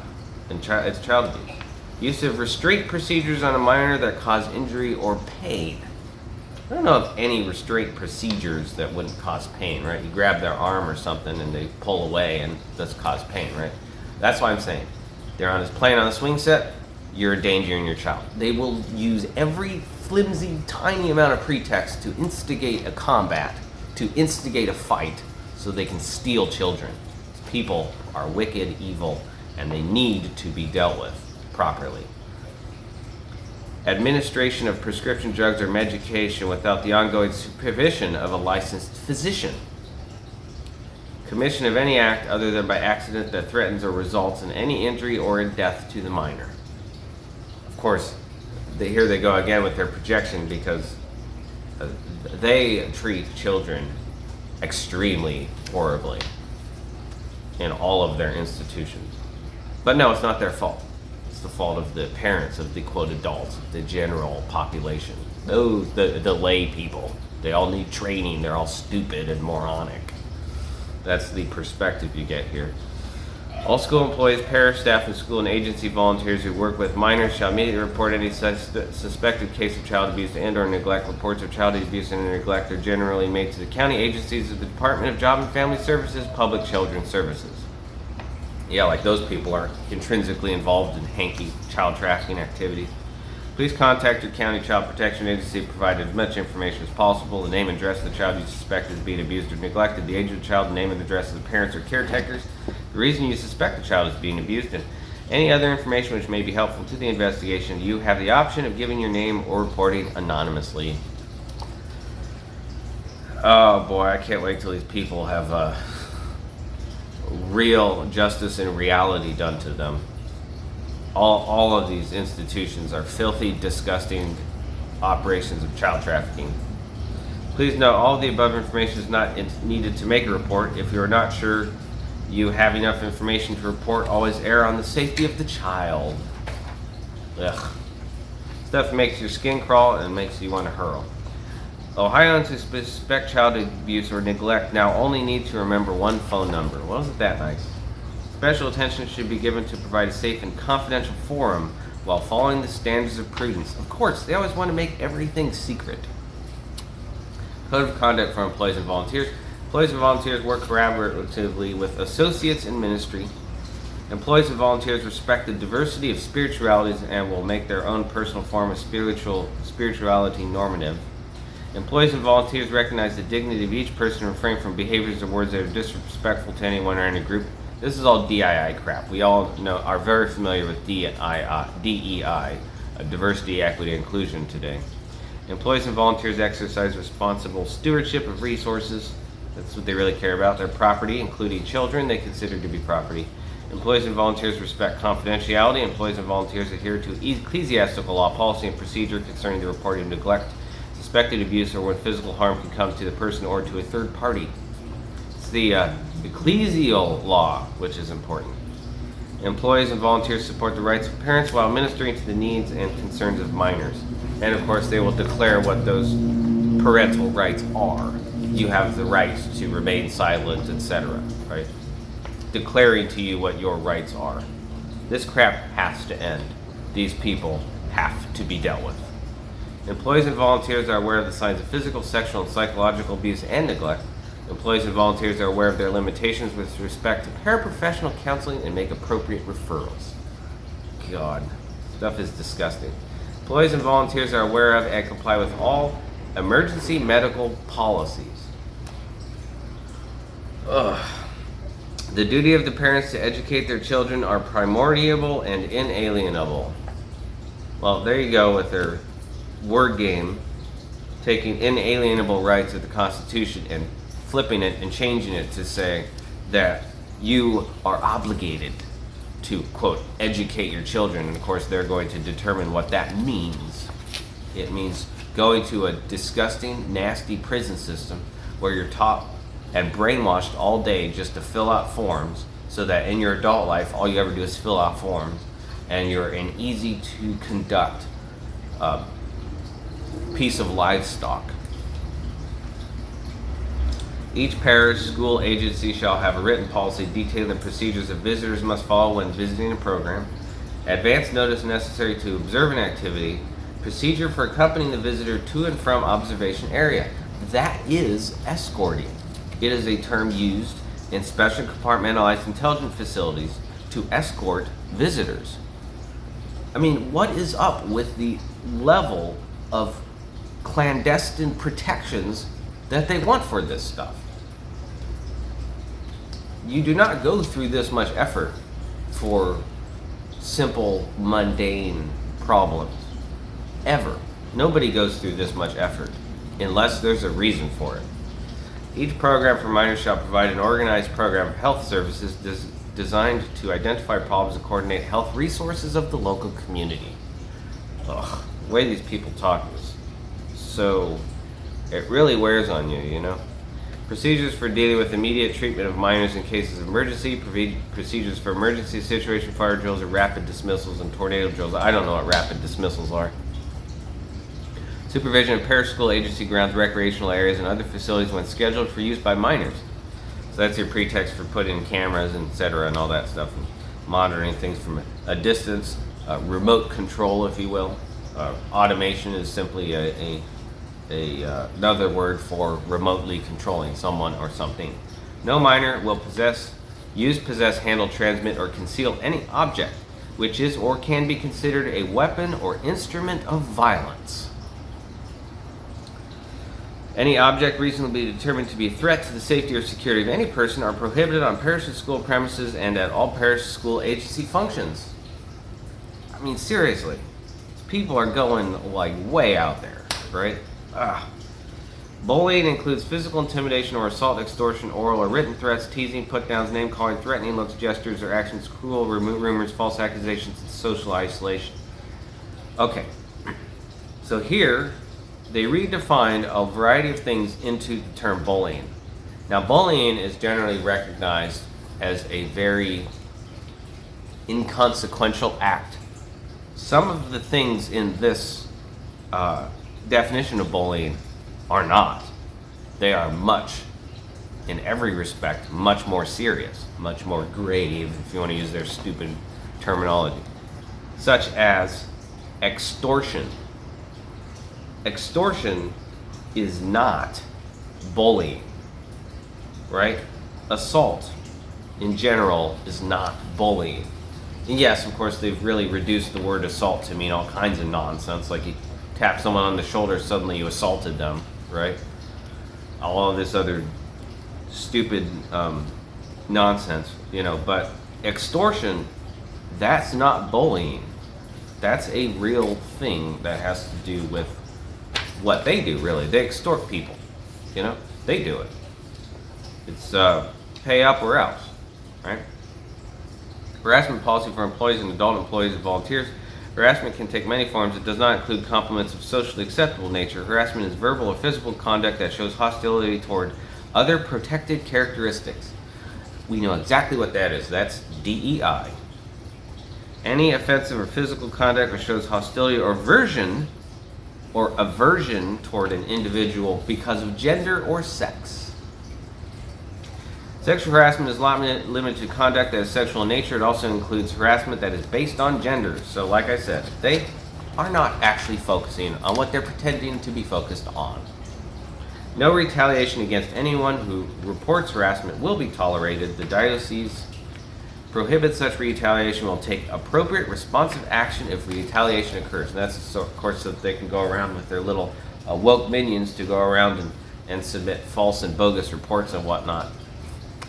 And it's child abuse. Use of restraint procedures on a minor that cause injury or pain. I don't know of any restraint procedures that wouldn't cause pain, right? You grab their arm or something and they pull away and that's cause pain, right? That's why I'm saying. They're playing on a swing set, you're endangering your child. They will use every flimsy, tiny amount of pretext to instigate a combat, to instigate a fight, so they can steal children. People are wicked, evil, and they need to be dealt with properly. Administration of prescription drugs or medication without the ongoing supervision of a licensed physician. Commission of any act other than by accident that threatens or results in any injury or in death to the minor. Of course, here they go again with their projection, because they treat children extremely horribly in all of their institutions. But no, it's not their fault. It's the fault of the parents of the quote adults, the general population. Those, the lay people. They all need training. They're all stupid and moronic. That's the perspective you get here. All school employees, parish staff, and school and agency volunteers who work with minors shall immediately report any such suspected case of child abuse and/or neglect. Reports of child abuse and neglect are generally made to the county agencies of the Department of Job and Family Services, Public Children's Services. Yeah, like those people are intrinsically involved in hanky child trafficking activities. Please contact your county child protection agency, provide as much information as possible: the name and address of the child you suspect is being abused or neglected, the age of the child, the name and address of the parents or caretakers, the reason you suspect the child is being abused, and any other information which may be helpful to the investigation. You have the option of giving your name or reporting anonymously. Oh boy, I can't wait till these people have real justice and reality done to them. All of these institutions are filthy, disgusting operations of child trafficking. Please note, all of the above information is not needed to make a report. If you are not sure you have enough information to report, always err on the safety of the child. Ugh. Stuff makes your skin crawl and makes you want to hurl. Ohioans who suspect child abuse or neglect now only need to remember one phone number. Well, isn't that nice? Special attention should be given to provide a safe and confidential forum while following the standards of prudence. Of course, they always want to make everything secret. Code of conduct for employees and volunteers. Employees and volunteers work collaboratively with associates in ministry. Employees and volunteers respect the diversity of spiritualities and will make their own personal form of spirituality normative. Employees and volunteers recognize the dignity of each person and refrain from behaviors or words that are disrespectful to anyone or any group. This is all DII crap. We all are very familiar with DEI, diversity, equity, inclusion today. Employees and volunteers exercise responsible stewardship of resources. That's what they really care about. Their property, including children, they consider to be property. Employees and volunteers respect confidentiality. Employees and volunteers adhere to ecclesiastical law, policy, and procedure concerning the reporting of neglect, suspected abuse, or when physical harm can come to the person or to a third party. It's the ecclesial law which is important. Employees and volunteers support the rights of parents while ministering to the needs and concerns of minors. And of course, they will declare what those parental rights are. You have the right to remain silent, etc. Right? Declaring to you what your rights are. This crap has to end. These people have to be dealt with. Employees and volunteers are aware of the signs of physical, sexual, and psychological abuse and neglect. Employees and volunteers are aware of their limitations with respect to paraprofessional counseling and make appropriate referrals. God, stuff is disgusting. Employees and volunteers are aware of and comply with all emergency medical policies. Ugh. The duty of the parents to educate their children are primordial and inalienable. Well, there you go with their word game, taking inalienable rights of the Constitution and flipping it and changing it to say that you are obligated to, quote, educate your children. And of course, they're going to determine what that means. It means going to a disgusting, nasty prison system where you're taught and brainwashed all day just to fill out forms, so that in your adult life all you ever do is fill out forms, and you're an easy to conduct piece of livestock. Each parish school agency shall have a written policy detailing the procedures that visitors must follow when visiting a program, advance notice necessary to observe an activity, procedure for accompanying the visitor to and from observation area. That is escorting. It is a term used in special compartmentalized intelligence facilities to escort visitors. I mean, what is up with the level of clandestine protections that they want for this stuff? You do not go through this much effort for simple, mundane problems. Ever. Nobody goes through this much effort unless there's a reason for it. Each program for minors shall provide an organized program of health services designed to identify problems and coordinate health resources of the local community. Ugh, the way these people talk is so, it really wears on you, you know? Procedures for dealing with immediate treatment of minors in cases of emergency, procedures for emergency situation, fire drills, or rapid dismissals and tornado drills. I don't know what rapid dismissals are. Supervision of parish school agency grounds, recreational areas, and other facilities when scheduled for use by minors. So that's your pretext for putting cameras, etc., and all that stuff, and monitoring things from a distance, remote control, if you will. Automation is simply another word for remotely controlling someone or something. No minor will possess, handle, transmit, or conceal any object which is or can be considered a weapon or instrument of violence. Any object reasonably determined to be a threat to the safety or security of any person are prohibited on parish and school premises and at all parish school agency functions. I mean, seriously, people are going like way out there, right? Bullying includes physical intimidation or assault, extortion, oral or written threats, teasing, put-downs, name-calling, threatening looks, gestures, or actions, cruel rumors, false accusations, and social isolation. Okay, so here they redefined a variety of things into the term bullying. Now, bullying is generally recognized as a very inconsequential act. Some of the things in this definition of bullying are not. They are much, in every respect, much more serious, much more grave, if you want to use their stupid terminology, such as extortion. Extortion is not bullying, right? Assault, in general, is not bullying. And yes, of course, they've really reduced the word assault to mean all kinds of nonsense, like you tap someone on the shoulder, suddenly you assaulted them, right? All of this other stupid nonsense, you know, but extortion, that's not bullying. That's a real thing that has to do with what they do, really. They extort people, you know? They do it. It's pay up or else, right? Harassment policy for employees and adult employees and volunteers. Harassment can take many forms. It does not include compliments of socially acceptable nature. Harassment is verbal or physical conduct that shows hostility toward other protected characteristics. We know exactly what that is. That's DEI. Any offensive or physical conduct that shows hostility or aversion toward an individual because of gender or sex. Sexual harassment is not limited to conduct that is sexual in nature. It also includes harassment that is based on gender. So like I said, they are not actually focusing on what they're pretending to be focused on. No retaliation against anyone who reports harassment will be tolerated. The diocese prohibits such retaliation, will take appropriate responsive action if retaliation occurs. And that's, of course, so that they can go around with their little woke minions to go around and submit false and bogus reports and whatnot.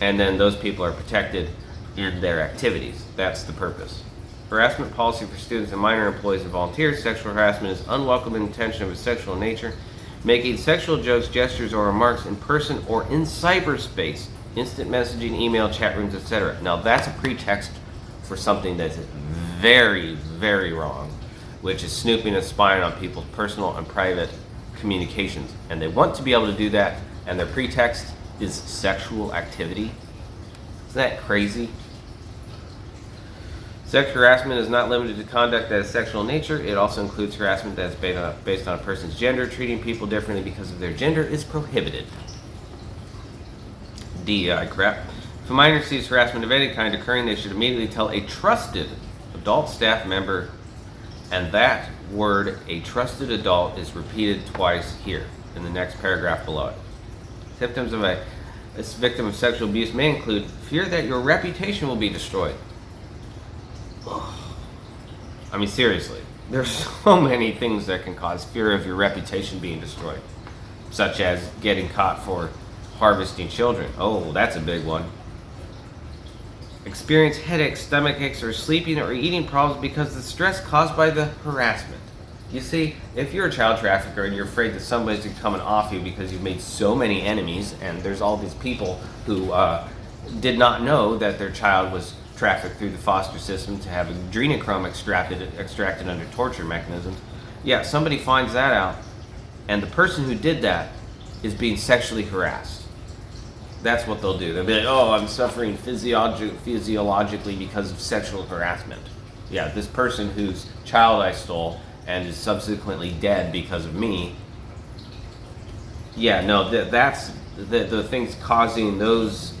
And then those people are protected in their activities. That's the purpose. Harassment policy for students and minor employees and volunteers. Sexual harassment is unwelcome intention of a sexual nature. Making sexual jokes, gestures, or remarks in person or in cyberspace. Instant messaging, email, chat rooms, etc. Now that's a pretext for something that's very, very wrong, which is snooping and spying on people's personal and private communications. And they want to be able to do that, and their pretext is sexual activity. Isn't that crazy? Sexual harassment is not limited to conduct that is sexual in nature. It also includes harassment that is based on a person's gender. Treating people differently because of their gender is prohibited. DEI crap. If a minor sees harassment of any kind occurring, they should immediately tell a trusted adult staff member, and that word, a trusted adult, is repeated twice here in the next paragraph below it. Symptoms of a victim of sexual abuse may include fear that your reputation will be destroyed. I mean, seriously, there's so many things that can cause fear of your reputation being destroyed, such as getting caught for harvesting children. Oh, that's a big one. Experience headaches, stomach aches, or sleeping or eating problems because of the stress caused by the harassment. You see, if you're a child trafficker and you're afraid that somebody's going to come and off you because you've made so many enemies, and there's all these people who did not know that their child was trafficked through the foster system to have adrenochrome extracted under torture mechanisms. Yeah, somebody finds that out, and the person who did that is being sexually harassed. That's what they'll do. They'll be like, oh, I'm suffering physiologically because of sexual harassment. Yeah, this person whose child I stole and is subsequently dead because of me. Yeah, no, that's the things causing those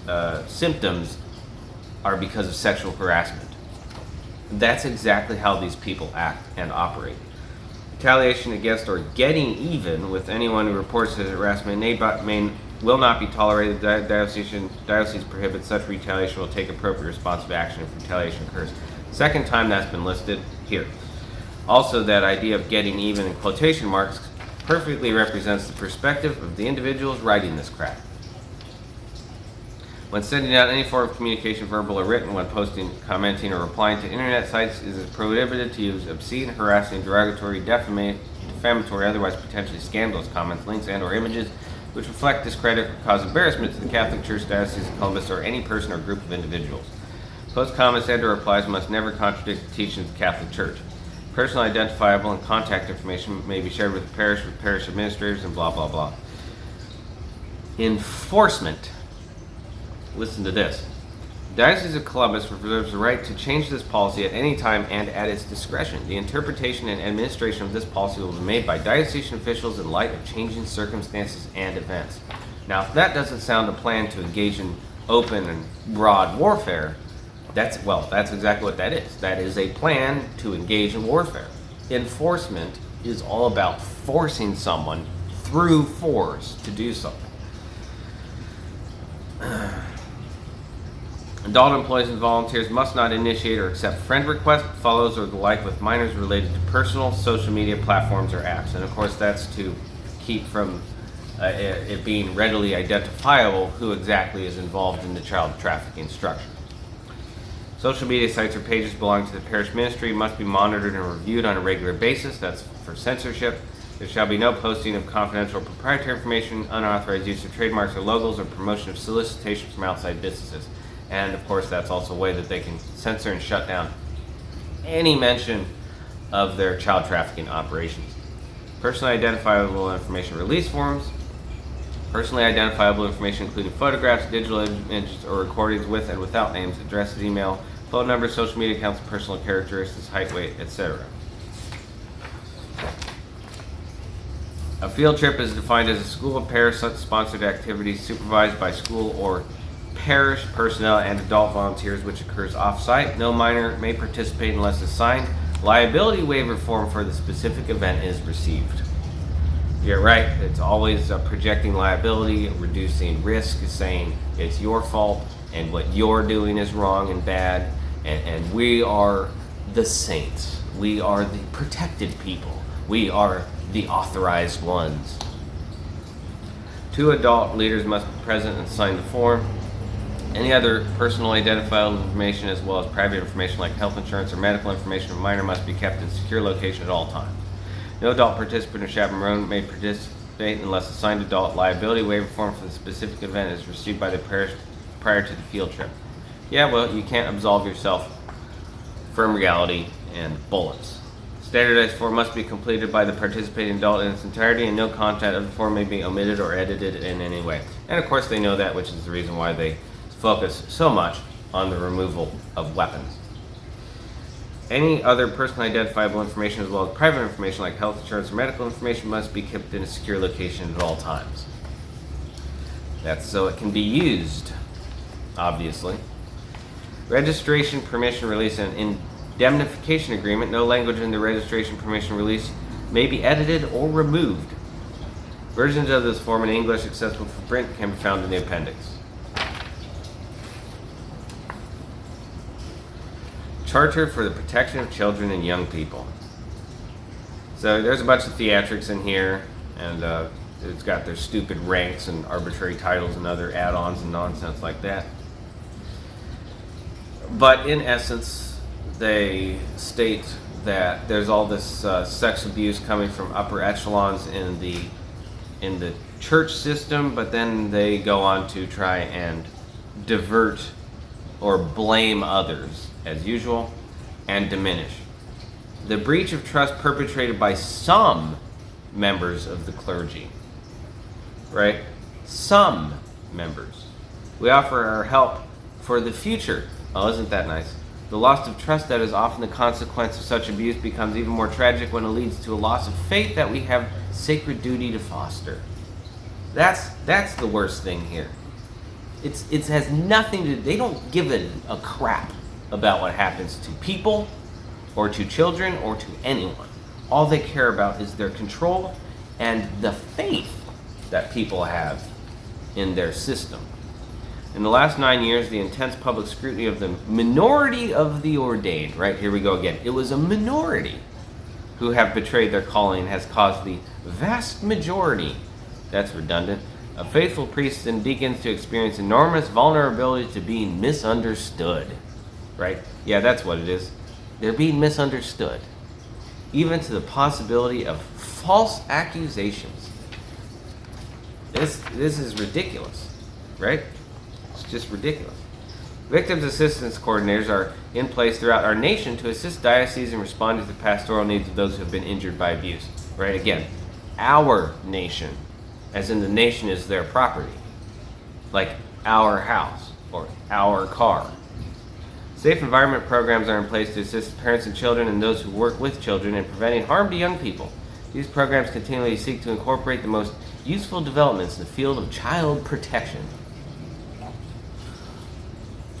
symptoms are because of sexual harassment. That's exactly how these people act and operate. Retaliation against or getting even with anyone who reports his harassment will not be tolerated. The diocese prohibits such retaliation, will take appropriate responsive action if retaliation occurs. Second time that's been listed here. Also, that idea of getting even in quotation marks perfectly represents the perspective of the individuals writing this crap. When sending out any form of communication, verbal or written, when posting, commenting, or replying to internet sites, it is prohibited to use obscene, harassing, derogatory, defamatory, otherwise potentially scandalous comments, links, and/or images which reflect discredit or cause embarrassment to the Catholic Church, Diocese of Columbus, or any person or group of individuals. Post comments and/or replies must never contradict the teachings of the Catholic Church. Personal identifiable and contact information may be shared with the parish, with parish administrators, and blah, blah, blah. Enforcement. Listen to this. The Diocese of Columbus reserves the right to change this policy at any time and at its discretion. The interpretation and administration of this policy will be made by diocesan officials in light of changing circumstances and events. Now, if that doesn't sound a plan to engage in open and broad warfare, that's exactly what that is. That is a plan to engage in warfare. Enforcement is all about forcing someone through force to do something. Adult employees and volunteers must not initiate or accept friend requests, follows, or the like with minors related to personal social media platforms or apps. And of course, that's to keep from it being readily identifiable who exactly is involved in the child trafficking structure. Social media sites or pages belonging to the parish ministry must be monitored and reviewed on a regular basis. That's for censorship. There shall be no posting of confidential or proprietary information, unauthorized use of trademarks or logos, or promotion of solicitation from outside businesses. And of course, that's also a way that they can censor and shut down any mention of their child trafficking operations. Personally identifiable information release forms. Personally identifiable information including photographs, digital images, or recordings with and without names, addresses, email, phone numbers, social media accounts, personal characteristics, height, weight, etc. A field trip is defined as a school or parish-sponsored activity supervised by school or parish personnel and adult volunteers, which occurs off-site. No minor may participate unless a signed liability waiver form for the specific event is received. You're right, it's always projecting liability, reducing risk, saying it's your fault and what you're doing is wrong and bad, and we are the saints. We are the protected people. We are the authorized ones. 2 adult leaders must be present and sign the form. Any other personal identifiable information as well as private information like health insurance or medical information of a minor must be kept in a secure location at all times. No adult participant or chaperone may participate unless a signed adult liability waiver form for the specific event is received by the parish prior to the field trip. Yeah, well, you can't absolve yourself from reality and bullets. Standardized form must be completed by the participating adult in its entirety, and no content of the form may be omitted or edited in any way. And of course they know that, which is the reason why they focus so much on the removal of weapons. Any other personally identifiable information as well as private information like health insurance or medical information must be kept in a secure location at all times. That's so it can be used, obviously. Registration, permission, release, and indemnification agreement. No language in the registration, permission, release may be edited or removed. Versions of this form in English accessible for print can be found in the appendix. Charter for the Protection of Children and Young People. So there's a bunch of theatrics in here, and it's got their stupid ranks and arbitrary titles and other add-ons and nonsense like that. But in essence, they state that there's all this sex abuse coming from upper echelons in the church system, but then they go on to try and divert or blame others, as usual, and diminish the breach of trust perpetrated by some members of the clergy. Right? Some members. We offer our help for the future. Oh, isn't that nice? The loss of trust that is often the consequence of such abuse becomes even more tragic when it leads to a loss of faith that we have sacred duty to foster. That's the worst thing here. It has nothing to. They don't give a crap about what happens to people, or to children, or to anyone. All they care about is their control and the faith that people have in their system. In the last 9 years, the intense public scrutiny of the minority of the ordained, right, here we go again. It was a minority who have betrayed their calling has caused the vast majority, that's redundant, of faithful priests and deacons to experience enormous vulnerability to being misunderstood, right? Yeah, that's what it is. They're being misunderstood, even to the possibility of false accusations. This is ridiculous, right? It's just ridiculous. Victims assistance coordinators are in place throughout our nation to assist dioceses in responding to the pastoral needs of those who have been injured by abuse. Right? Again, our nation, as in the nation is their property, like our house or our car. Safe environment programs are in place to assist parents and children and those who work with children in preventing harm to young people. These programs continually seek to incorporate the most useful developments in the field of child protection.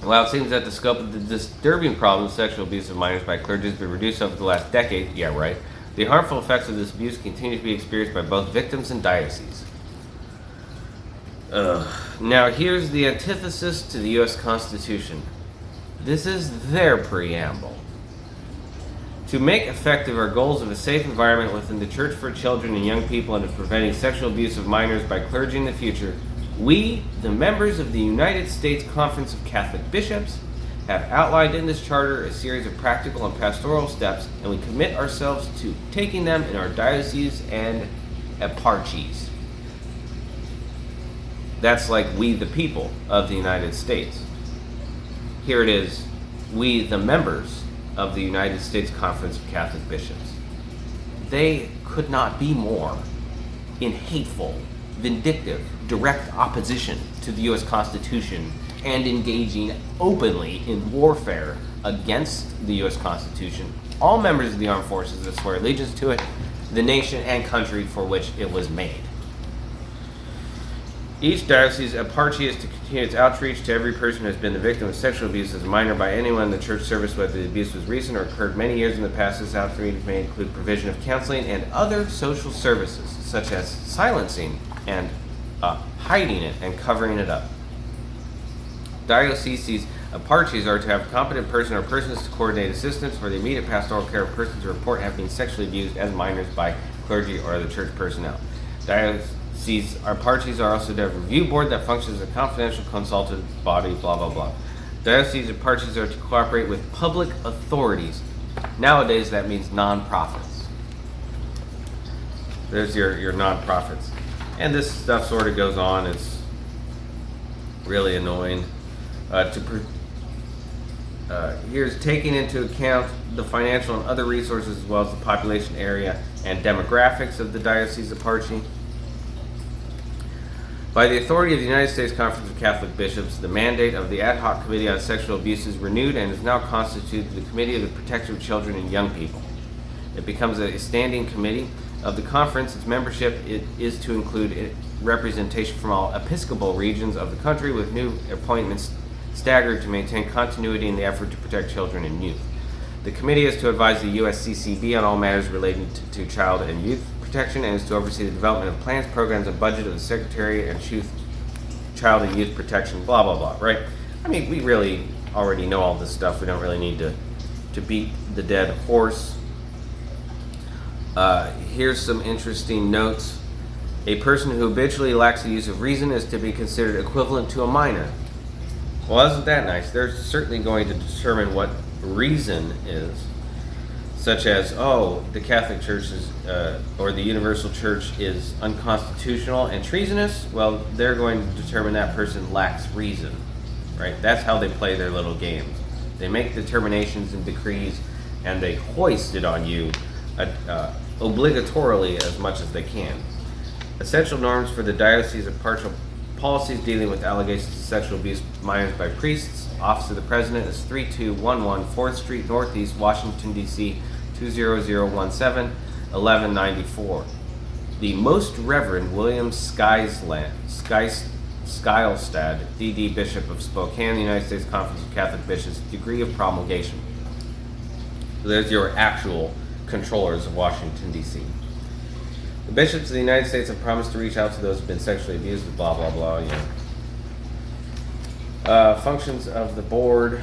While it seems that the scope of the disturbing problem of sexual abuse of minors by clergy has been reduced over the last decade, yeah, right, the harmful effects of this abuse continue to be experienced by both victims and dioceses. Now, here's the antithesis to the U.S. Constitution. This is their preamble. To make effective our goals of a safe environment within the church for children and young people and of preventing sexual abuse of minors by clergy in the future, we, the members of the United States Conference of Catholic Bishops, have outlined in this charter a series of practical and pastoral steps, and we commit ourselves to taking them in our dioceses and eparchies. That's like we, the people of the United States. Here it is, we, the members of the United States Conference of Catholic Bishops. They could not be more in hateful, vindictive, direct opposition to the U.S. Constitution and engaging openly in warfare against the U.S. Constitution. All members of the armed forces that swear allegiance to it, the nation and country for which it was made. Each diocese eparchy is to continue its outreach to every person who has been the victim of sexual abuse as a minor by anyone in the church service, whether the abuse was recent or occurred many years in the past. This outreach may include provision of counseling and other social services, such as silencing and hiding it and covering it up. Dioceses eparchies are to have a competent person or persons to coordinate assistance for the immediate pastoral care of persons who report having been sexually abused as minors by clergy or the church personnel. Dioceses eparchies are also to have a review board that functions as a confidential consultative body, blah, blah, blah. Dioceses eparchies are to cooperate with public authorities. Nowadays, that means nonprofits. There's your nonprofits. And this stuff sort of goes on. It's really annoying. Here's taking into account the financial and other resources as well as the population area and demographics of the Diocese of Parchi. By the authority of the United States Conference of Catholic Bishops, the mandate of the Ad Hoc Committee on Sexual Abuse is renewed and is now constituted the Committee of the Protection of Children and Young People. It becomes a standing committee of the conference. Its membership is to include representation from all episcopal regions of the country, with new appointments staggered to maintain continuity in the effort to protect children and youth. The committee is to advise the USCCB on all matters relating to child and youth protection, and is to oversee the development of plans, programs, and budget of the Secretary and Child and Youth Protection, blah, blah, blah, right? I mean, we really already know all this stuff. We don't really need to beat the dead horse. Here's some interesting notes. A person who habitually lacks the use of reason is to be considered equivalent to a minor. Well, isn't that nice? They're certainly going to determine what reason is, such as, oh, the Catholic Church is, or the Universal Church is unconstitutional and treasonous. Well, they're going to determine that person lacks reason, right? That's how they play their little games. They make determinations and decrees, and they hoist it on you obligatorily as much as they can. Essential norms for the Diocese of Partial policies dealing with allegations of sexual abuse of minors by priests. Office of the President is 3211 4th Street Northeast, Washington, D.C. 20017, 1194. The Most Reverend William Skylestad, D.D. Bishop of Spokane, the United States Conference of Catholic Bishops, degree of promulgation. So there's your actual controllers of Washington, D.C. The bishops of the United States have promised to reach out to those who have been sexually abused, blah, blah, blah, you know. Functions of the board.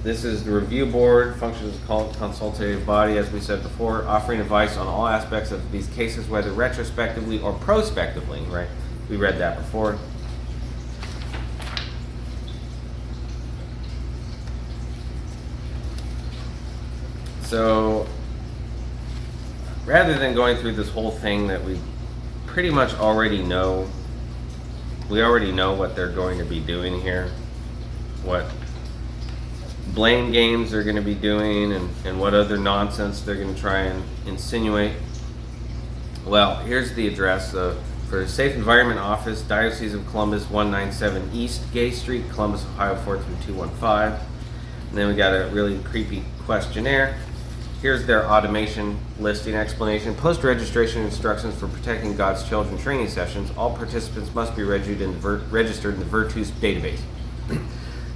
This is the review board. Functions of consultative body, as we said before, offering advice on all aspects of these cases, whether retrospectively or prospectively, right? We read that before. So, rather than going through this whole thing that we pretty much already know, we already know what they're going to be doing here, what blame games they're going to be doing, and what other nonsense they're going to try and insinuate. Well, here's the address for Safe Environment Office, Diocese of Columbus, 197 East Gay Street, Columbus, Ohio, 43215. And then we got a really creepy questionnaire. Here's their automation listing explanation. Post-registration instructions for protecting God's children training sessions. All participants must be registered in the Virtus database.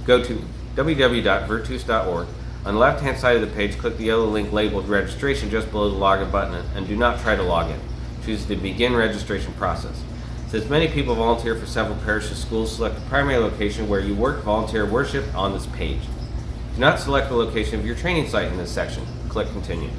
Go to www.virtus.org. On the left-hand side of the page, click the yellow link labeled registration just below the login button, and do not try to log in. Choose the begin registration process. Since many people volunteer for several parishes, schools, select the primary location where you work, volunteer, worship on this page. Do not select the location of your training site in this section. Click continue.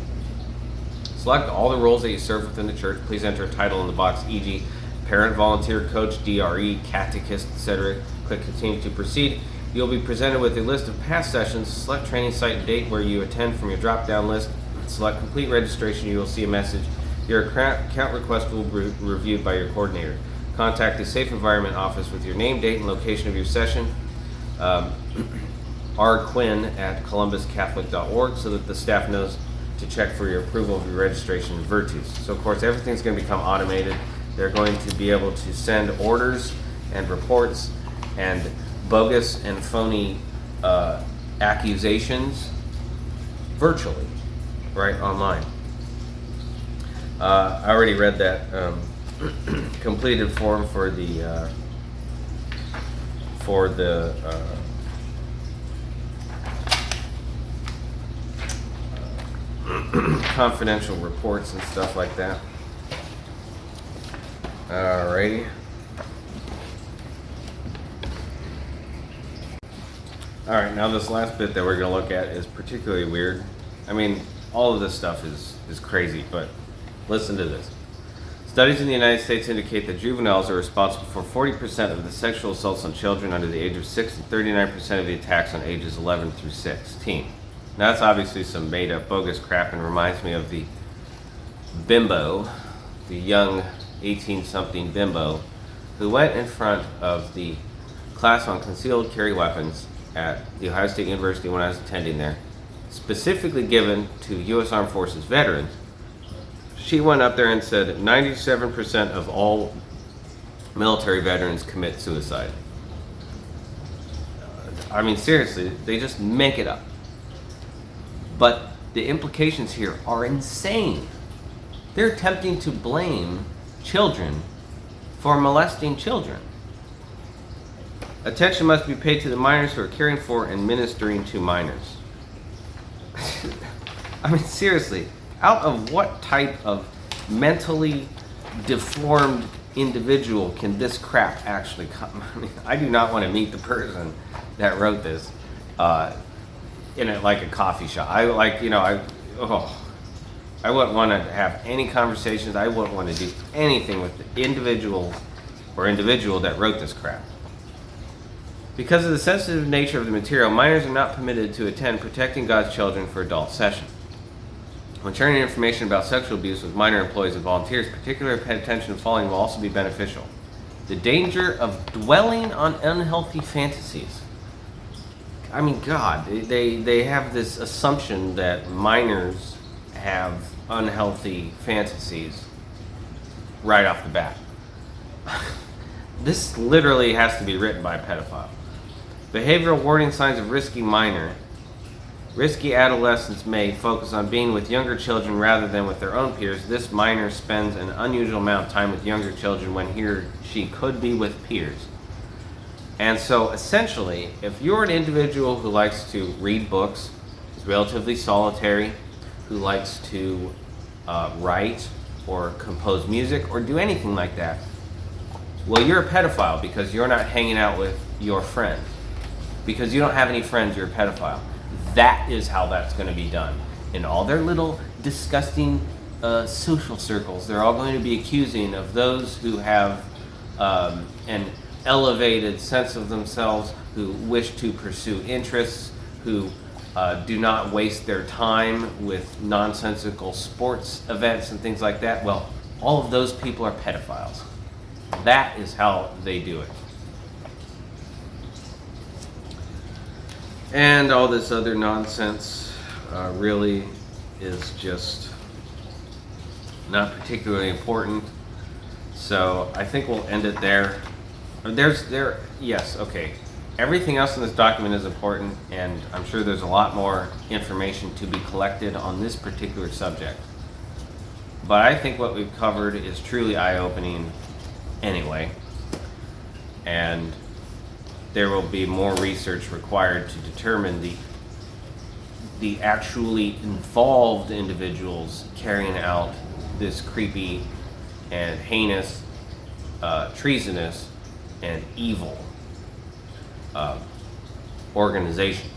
Select all the roles that you serve within the church. Please enter a title in the box, e.g. parent, volunteer, coach, DRE, catechist, etc. Click continue to proceed. You'll be presented with a list of past sessions. Select training site and date where you attend from your drop-down list. Select complete registration. You will see a message. Your account request will be reviewed by your coordinator. Contact the Safe Environment Office with your name, date, and location of your session. R. Quinn at columbuscatholic.org so that the staff knows to check for your approval of your registration in Virtus. So of course everything's going to become automated. They're going to be able to send orders and reports and bogus and phony accusations virtually, right, online. I already read that completed form for the confidential reports and stuff like that. Alrighty. Alright, now this last bit that we're going to look at is particularly weird. I mean, all of this stuff is crazy, but listen to this. Studies in the United States indicate that juveniles are responsible for 40% of the sexual assaults on children under the age of 6 and 39% of the attacks on ages 11 through 16. Now that's obviously some made up bogus crap and reminds me of the bimbo, the young 18-something bimbo, who went in front of the class on concealed carry weapons at The Ohio State University when I was attending there, specifically given to U.S. Armed Forces veterans. She went up there and said 97% of all military veterans commit suicide. I mean, seriously, they just make it up. But the implications here are insane. They're attempting to blame children for molesting children. Attention must be paid to the minors who are caring for and ministering to minors. I mean, seriously, out of what type of mentally deformed individual can this crap actually come? I mean, I do not want to meet the person that wrote this in a coffee shop. I wouldn't want to have any conversations. I wouldn't want to do anything with the individual that wrote this crap. Because of the sensitive nature of the material, minors are not permitted to attend Protecting God's Children for Adult session. When sharing information about sexual abuse with minor employees and volunteers, particular attention to following will also be beneficial. The danger of dwelling on unhealthy fantasies. I mean, God, they have this assumption that minors have unhealthy fantasies right off the bat. This literally has to be written by a pedophile. Behavioral warning signs of risky adolescents may focus on being with younger children rather than with their own peers. This minor spends an unusual amount of time with younger children when he or she could be with peers. And so essentially, if you're an individual who likes to read books, is relatively solitary, who likes to write or compose music or do anything like that, well, you're a pedophile because you're not hanging out with your friends. Because you don't have any friends, you're a pedophile. That is how that's going to be done. In all their little disgusting social circles, they're all going to be accusing of those who have an elevated sense of themselves, who wish to pursue interests, who do not waste their time with nonsensical sports events and things like that. Well, all of those people are pedophiles. That is how they do it. And all this other nonsense really is just not particularly important. So I think we'll end it there. Yes, okay. Everything else in this document is important, and I'm sure there's a lot more information to be collected on this particular subject. But I think what we've covered is truly eye-opening anyway. And there will be more research required to determine the actually involved individuals carrying out this creepy and heinous, treasonous and evil organization.